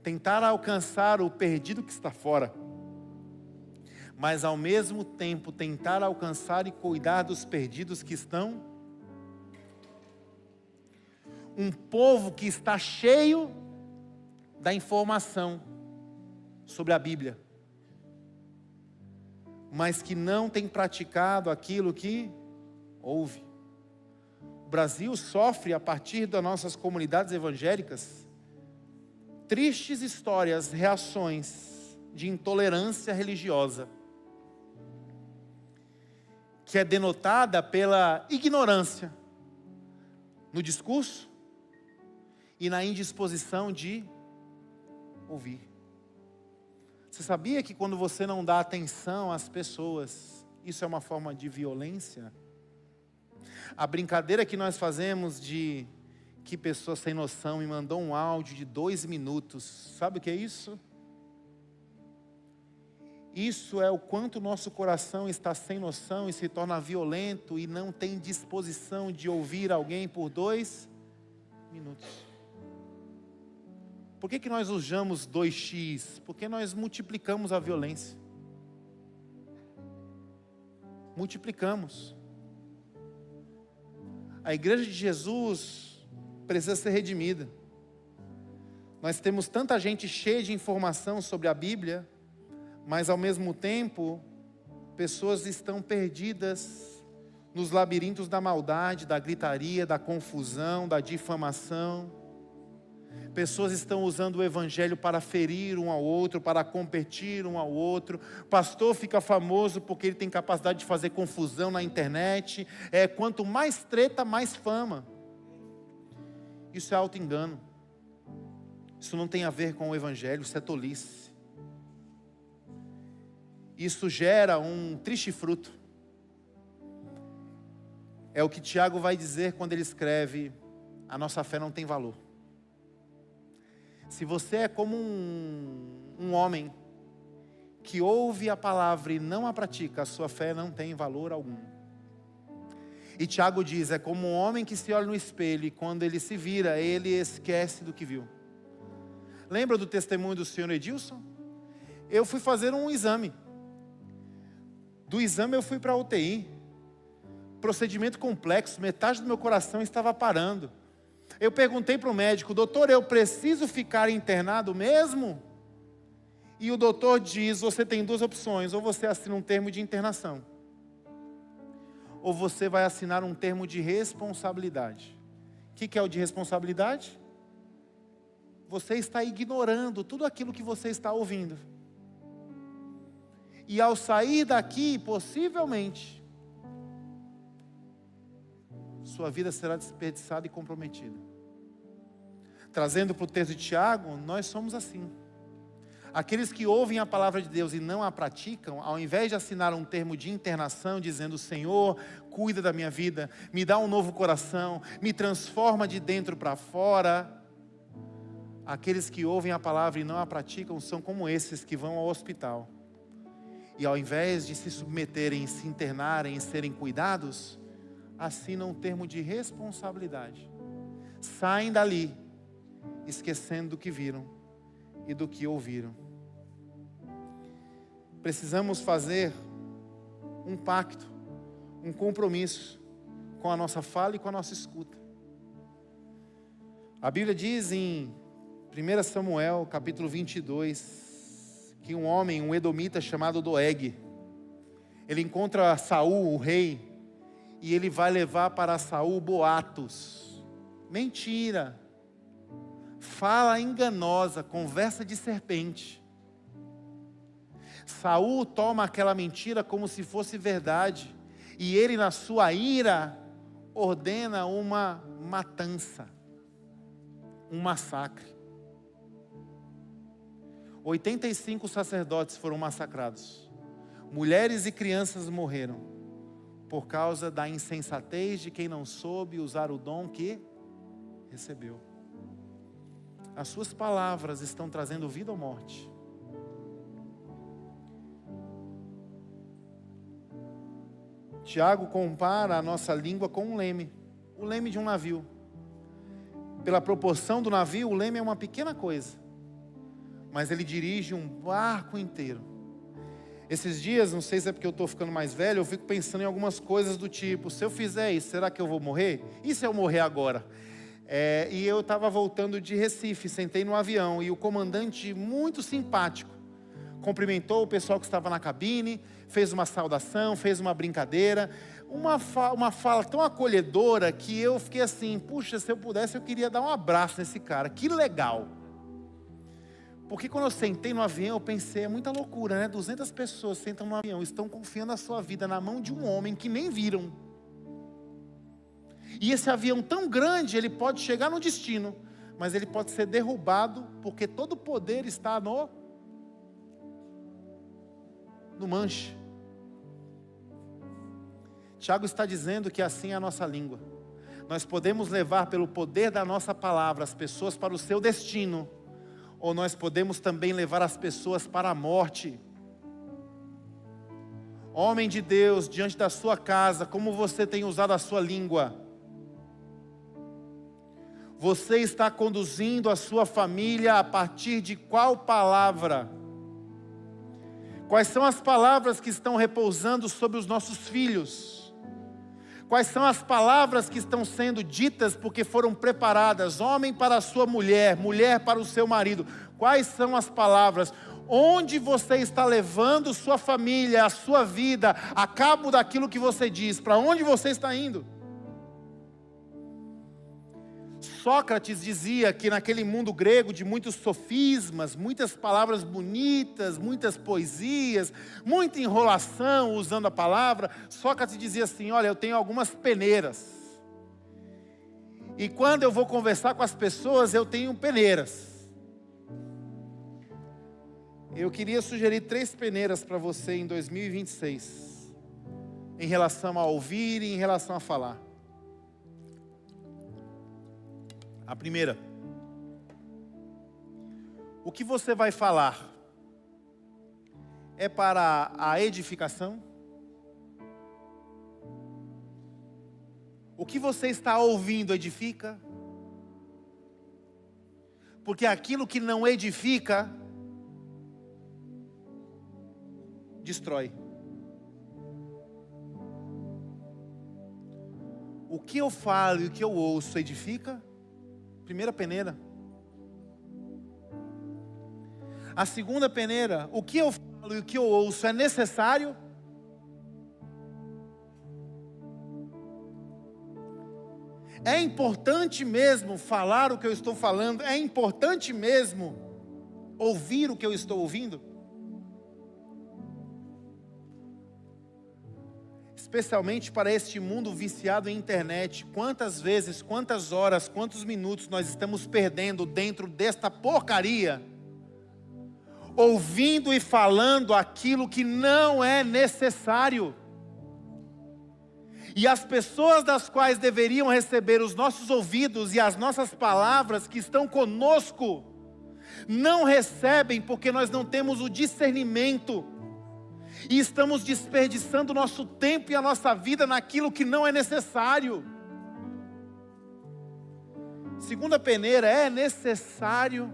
tentar alcançar o perdido que está fora, mas ao mesmo tempo tentar alcançar e cuidar dos perdidos que estão. Um povo que está cheio da informação sobre a Bíblia, mas que não tem praticado aquilo que ouve. O Brasil sofre, a partir das nossas comunidades evangélicas, tristes histórias, reações de intolerância religiosa, que é denotada pela ignorância no discurso e na indisposição de ouvir. Você sabia que quando você não dá atenção às pessoas, isso é uma forma de violência? A brincadeira que nós fazemos de que pessoa sem noção me mandou um áudio de 2 minutos, sabe o que é isso? Isso é o quanto o nosso coração está sem noção e se torna violento e não tem disposição de ouvir alguém por 2 minutos. Por que nós usamos 2x? Porque nós multiplicamos a violência. Multiplicamos. A igreja de Jesus precisa ser redimida. Nós temos tanta gente cheia de informação sobre a Bíblia, mas ao mesmo tempo, pessoas estão perdidas nos labirintos da maldade, da gritaria, da confusão, da difamação. Pessoas estão usando o Evangelho para ferir um ao outro, para competir um ao outro. Pastor fica famoso porque ele tem capacidade de fazer confusão na internet. Quanto mais treta, mais fama. Isso é auto-engano. Isso não tem a ver com o Evangelho, isso é tolice. Isso gera um triste fruto. É o que Tiago vai dizer quando ele escreve: a nossa fé não tem valor. Se você é como um homem que ouve a palavra e não a pratica, a sua fé não tem valor algum. E Tiago diz, é como um homem que se olha no espelho e quando ele se vira, ele esquece do que viu. Lembra do testemunho do senhor Edilson? Eu fui fazer um exame. Do exame eu fui para a UTI. Procedimento complexo, metade do meu coração estava parando. Eu perguntei para o médico, doutor, eu preciso ficar internado mesmo? E o doutor diz, você tem duas opções, ou você assina um termo de internação, ou você vai assinar um termo de responsabilidade. O que é o de responsabilidade? Você está ignorando tudo aquilo que você está ouvindo. E ao sair daqui, possivelmente, sua vida será desperdiçada e comprometida. Trazendo para o texto de Tiago, nós somos assim. Aqueles que ouvem a palavra de Deus e não a praticam, ao invés de assinar um termo de internação, dizendo, Senhor, cuida da minha vida, me dá um novo coração, me transforma de dentro para fora. Aqueles que ouvem a palavra e não a praticam, são como esses que vão ao hospital. E ao invés de se submeterem, se internarem e serem cuidados, assinam um termo de responsabilidade. Saem dali, esquecendo do que viram e do que ouviram. Precisamos fazer um pacto, um compromisso com a nossa fala e com a nossa escuta. A Bíblia diz em 1 Samuel, capítulo 22, que um homem, um edomita chamado Doeg, ele encontra Saul, o rei, e ele vai levar para Saul boatos, mentira, fala enganosa, conversa de serpente. Saul toma aquela mentira como se fosse verdade, e ele na sua ira, ordena uma matança, um massacre. 85 sacerdotes foram massacrados, mulheres e crianças morreram, por causa da insensatez de quem não soube usar o dom que recebeu. As suas palavras estão trazendo vida ou morte. Tiago compara a nossa língua com um leme, o leme de um navio. Pela proporção do navio, o leme é uma pequena coisa, mas ele dirige um barco inteiro. Esses dias, não sei se é porque eu estou ficando mais velho, eu fico pensando em algumas coisas do tipo, se eu fizer isso, será que eu vou morrer? E se eu morrer agora? E eu estava voltando de Recife, sentei no avião, e o comandante, muito simpático, cumprimentou o pessoal que estava na cabine, fez uma saudação, fez uma brincadeira, uma fala tão acolhedora, que eu fiquei assim, puxa, se eu pudesse eu queria dar um abraço nesse cara, que legal. Porque quando eu sentei no avião, eu pensei, é muita loucura, né? 200 pessoas sentam no avião, estão confiando a sua vida na mão de um homem que nem viram. E esse avião tão grande, ele pode chegar no destino, mas ele pode ser derrubado, porque todo o poder está no manche. Tiago está dizendo que assim é a nossa língua. Nós podemos levar pelo poder da nossa palavra as pessoas para o seu destino, ou nós podemos também levar as pessoas para a morte. Homem de Deus, diante da sua casa, como você tem usado a sua língua? Você está conduzindo a sua família a partir de qual palavra? Quais são as palavras que estão repousando sobre os nossos filhos? Quais são as palavras que estão sendo ditas porque foram preparadas? Homem para a sua mulher, mulher para o seu marido. Quais são as palavras? Onde você está levando sua família, a sua vida, a cabo daquilo que você diz? Para onde você está indo? Sócrates dizia que naquele mundo grego de muitos sofismas, muitas palavras bonitas, muitas poesias, muita enrolação usando a palavra, Sócrates dizia assim, olha, eu tenho algumas peneiras. E quando eu vou conversar com as pessoas, eu tenho peneiras. Eu queria sugerir 3 peneiras para você em 2026, em relação a ouvir e em relação a falar. A primeira, o que você vai falar é para a edificação O que você está ouvindo edifica? Porque aquilo que não edifica, destrói. O que eu falo e o que eu ouço edifica? Primeira peneira. A segunda peneira, o que eu falo e o que eu ouço é necessário? É importante mesmo falar o que eu estou falando? É importante mesmo ouvir o que eu estou ouvindo? Especialmente para este mundo viciado em internet. Quantas vezes, quantas horas, quantos minutos nós estamos perdendo dentro desta porcaria, ouvindo e falando aquilo que não é necessário. E as pessoas das quais deveriam receber os nossos ouvidos e as nossas palavras que estão conosco, não recebem porque nós não temos o discernimento. E estamos desperdiçando o nosso tempo e a nossa vida naquilo que não é necessário. Segunda peneira, é necessário.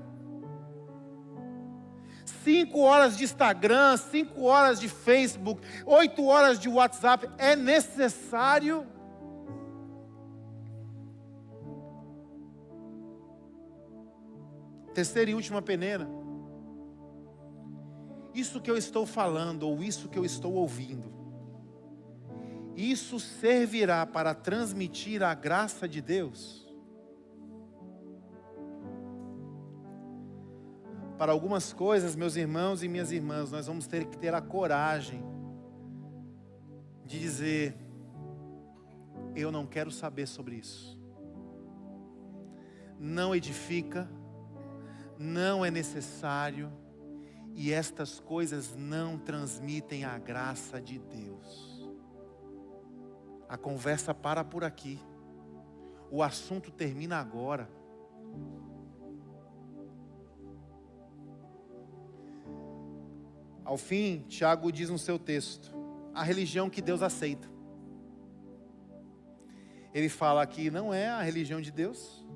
5 horas de Instagram, 5 horas de Facebook, 8 horas de WhatsApp, é necessário? Terceira e última peneira. Isso que eu estou falando, ou isso que eu estou ouvindo, isso servirá para transmitir a graça de Deus? Para algumas coisas, meus irmãos e minhas irmãs, nós vamos ter que ter a coragem de dizer: eu não quero saber sobre isso. Não edifica, não é necessário, e estas coisas não transmitem a graça de Deus. A conversa para por aqui. O assunto termina agora. Ao fim, Tiago diz no seu texto, a religião que Deus aceita. Ele fala que não é a religião de Deus.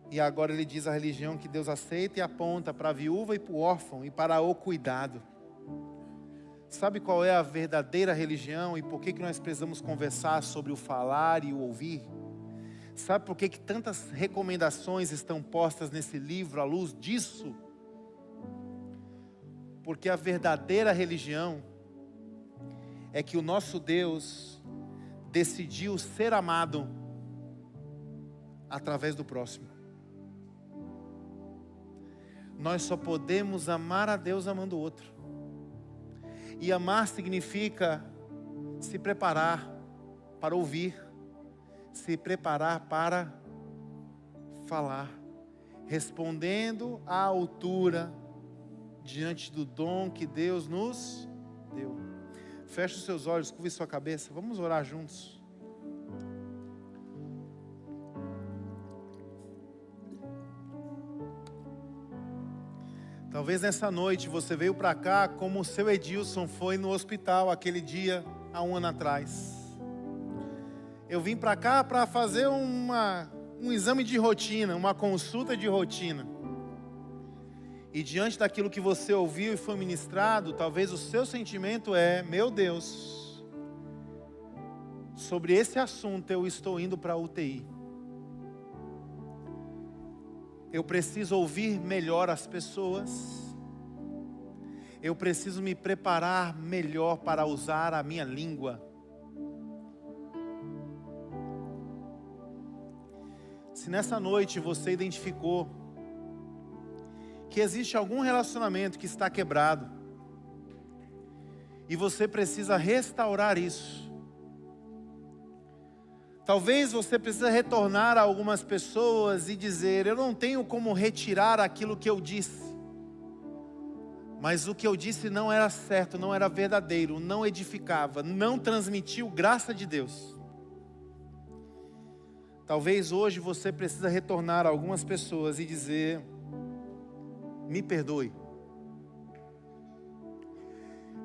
E agora ele diz a religião que Deus aceita e aponta para a viúva e para o órfão e para o cuidado. Sabe qual é a verdadeira religião e por que nós precisamos conversar sobre o falar e o ouvir? Sabe por que tantas recomendações estão postas nesse livro à luz disso? Porque a verdadeira religião é que o nosso Deus decidiu ser amado através do próximo. Nós só podemos amar a Deus amando o outro. E amar significa se preparar para ouvir, se preparar para falar, respondendo à altura diante do dom que Deus nos deu. Feche os seus olhos, curve sua cabeça, vamos orar juntos. Talvez nessa noite você veio para cá como o seu Edilson foi no hospital aquele dia, há 1 ano atrás. Eu vim para cá para fazer um exame de rotina, uma consulta de rotina. E diante daquilo que você ouviu e foi ministrado, talvez o seu sentimento é: meu Deus, sobre esse assunto eu estou indo para a UTI. Eu preciso ouvir melhor as pessoas. Eu preciso me preparar melhor para usar a minha língua. Se nessa noite você identificou que existe algum relacionamento que está quebrado e você precisa restaurar isso. Talvez você precise retornar a algumas pessoas e dizer: eu não tenho como retirar aquilo que eu disse, mas o que eu disse não era certo, não era verdadeiro, não edificava, não transmitiu graça de Deus. Talvez hoje você precisa retornar a algumas pessoas e dizer: me perdoe.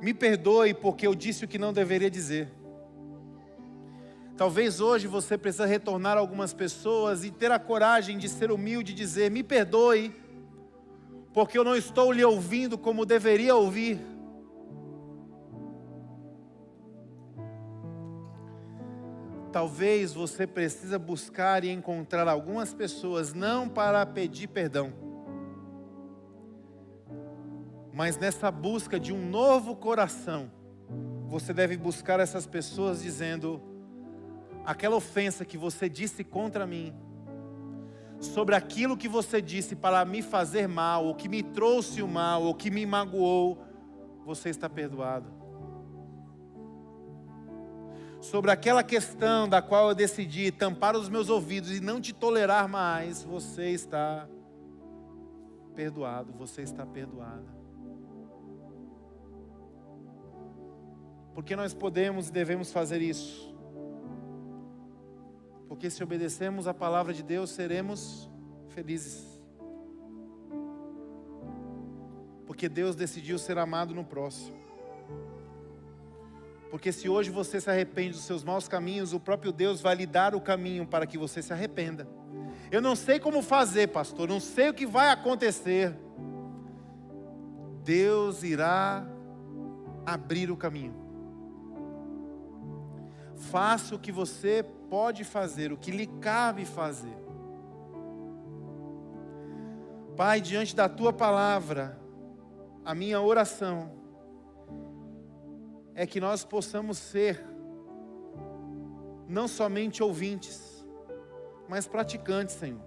Me perdoe porque eu disse o que não deveria dizer. Talvez hoje você precisa retornar a algumas pessoas e ter a coragem de ser humilde e dizer: me perdoe, porque eu não estou lhe ouvindo como deveria ouvir. Talvez você precisa buscar e encontrar algumas pessoas, não para pedir perdão, mas nessa busca de um novo coração, você deve buscar essas pessoas dizendo: aquela ofensa que você disse contra mim, sobre aquilo que você disse para me fazer mal, ou que me trouxe o mal, ou que me magoou, você está perdoado. Sobre aquela questão da qual eu decidi tampar os meus ouvidos e não te tolerar mais, você está perdoado, você está perdoada. Porque nós podemos e devemos fazer isso? Porque se obedecermos a palavra de Deus, seremos felizes. Porque Deus decidiu ser amado no próximo. Porque se hoje você se arrepende dos seus maus caminhos, o próprio Deus vai lhe dar o caminho para que você se arrependa. Eu não sei como fazer, pastor, não sei o que vai acontecer. Deus irá abrir o caminho. Faça o que você pode fazer, o que lhe cabe fazer. Pai, diante da Tua palavra, a minha oração é que nós possamos ser não somente ouvintes, mas praticantes, Senhor.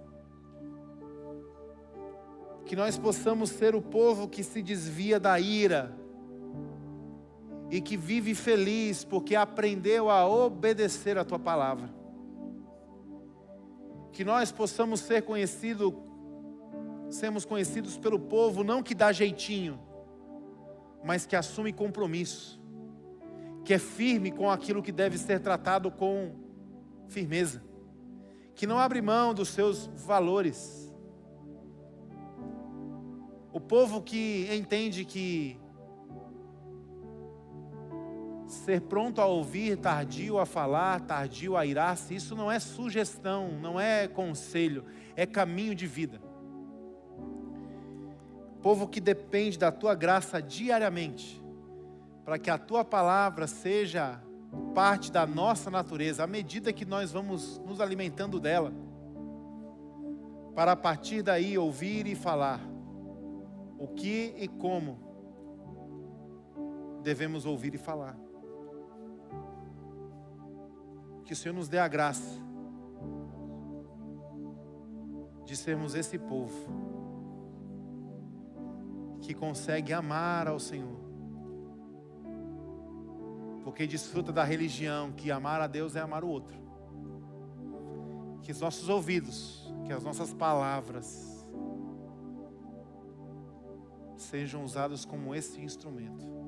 Que nós possamos ser o povo que se desvia da ira e que vive feliz porque aprendeu a obedecer a Tua palavra. Que nós possamos sermos conhecidos pelo povo não que dá jeitinho, mas que assume compromisso, que é firme com aquilo que deve ser tratado com firmeza, que não abre mão dos seus valores. O povo que entende que ser pronto a ouvir, tardio a falar, tardio a irar-se, isso não é sugestão, não é conselho, é caminho de vida. Povo que depende da Tua graça diariamente, para que a Tua palavra seja parte da nossa natureza, à medida que nós vamos nos alimentando dela, para a partir daí ouvir e falar o que e como devemos ouvir e falar. Que o Senhor nos dê a graça de sermos esse povo que consegue amar ao Senhor, porque desfruta da religião, que amar a Deus é amar o outro. Que os nossos ouvidos, que as nossas palavras sejam usados como esse instrumento.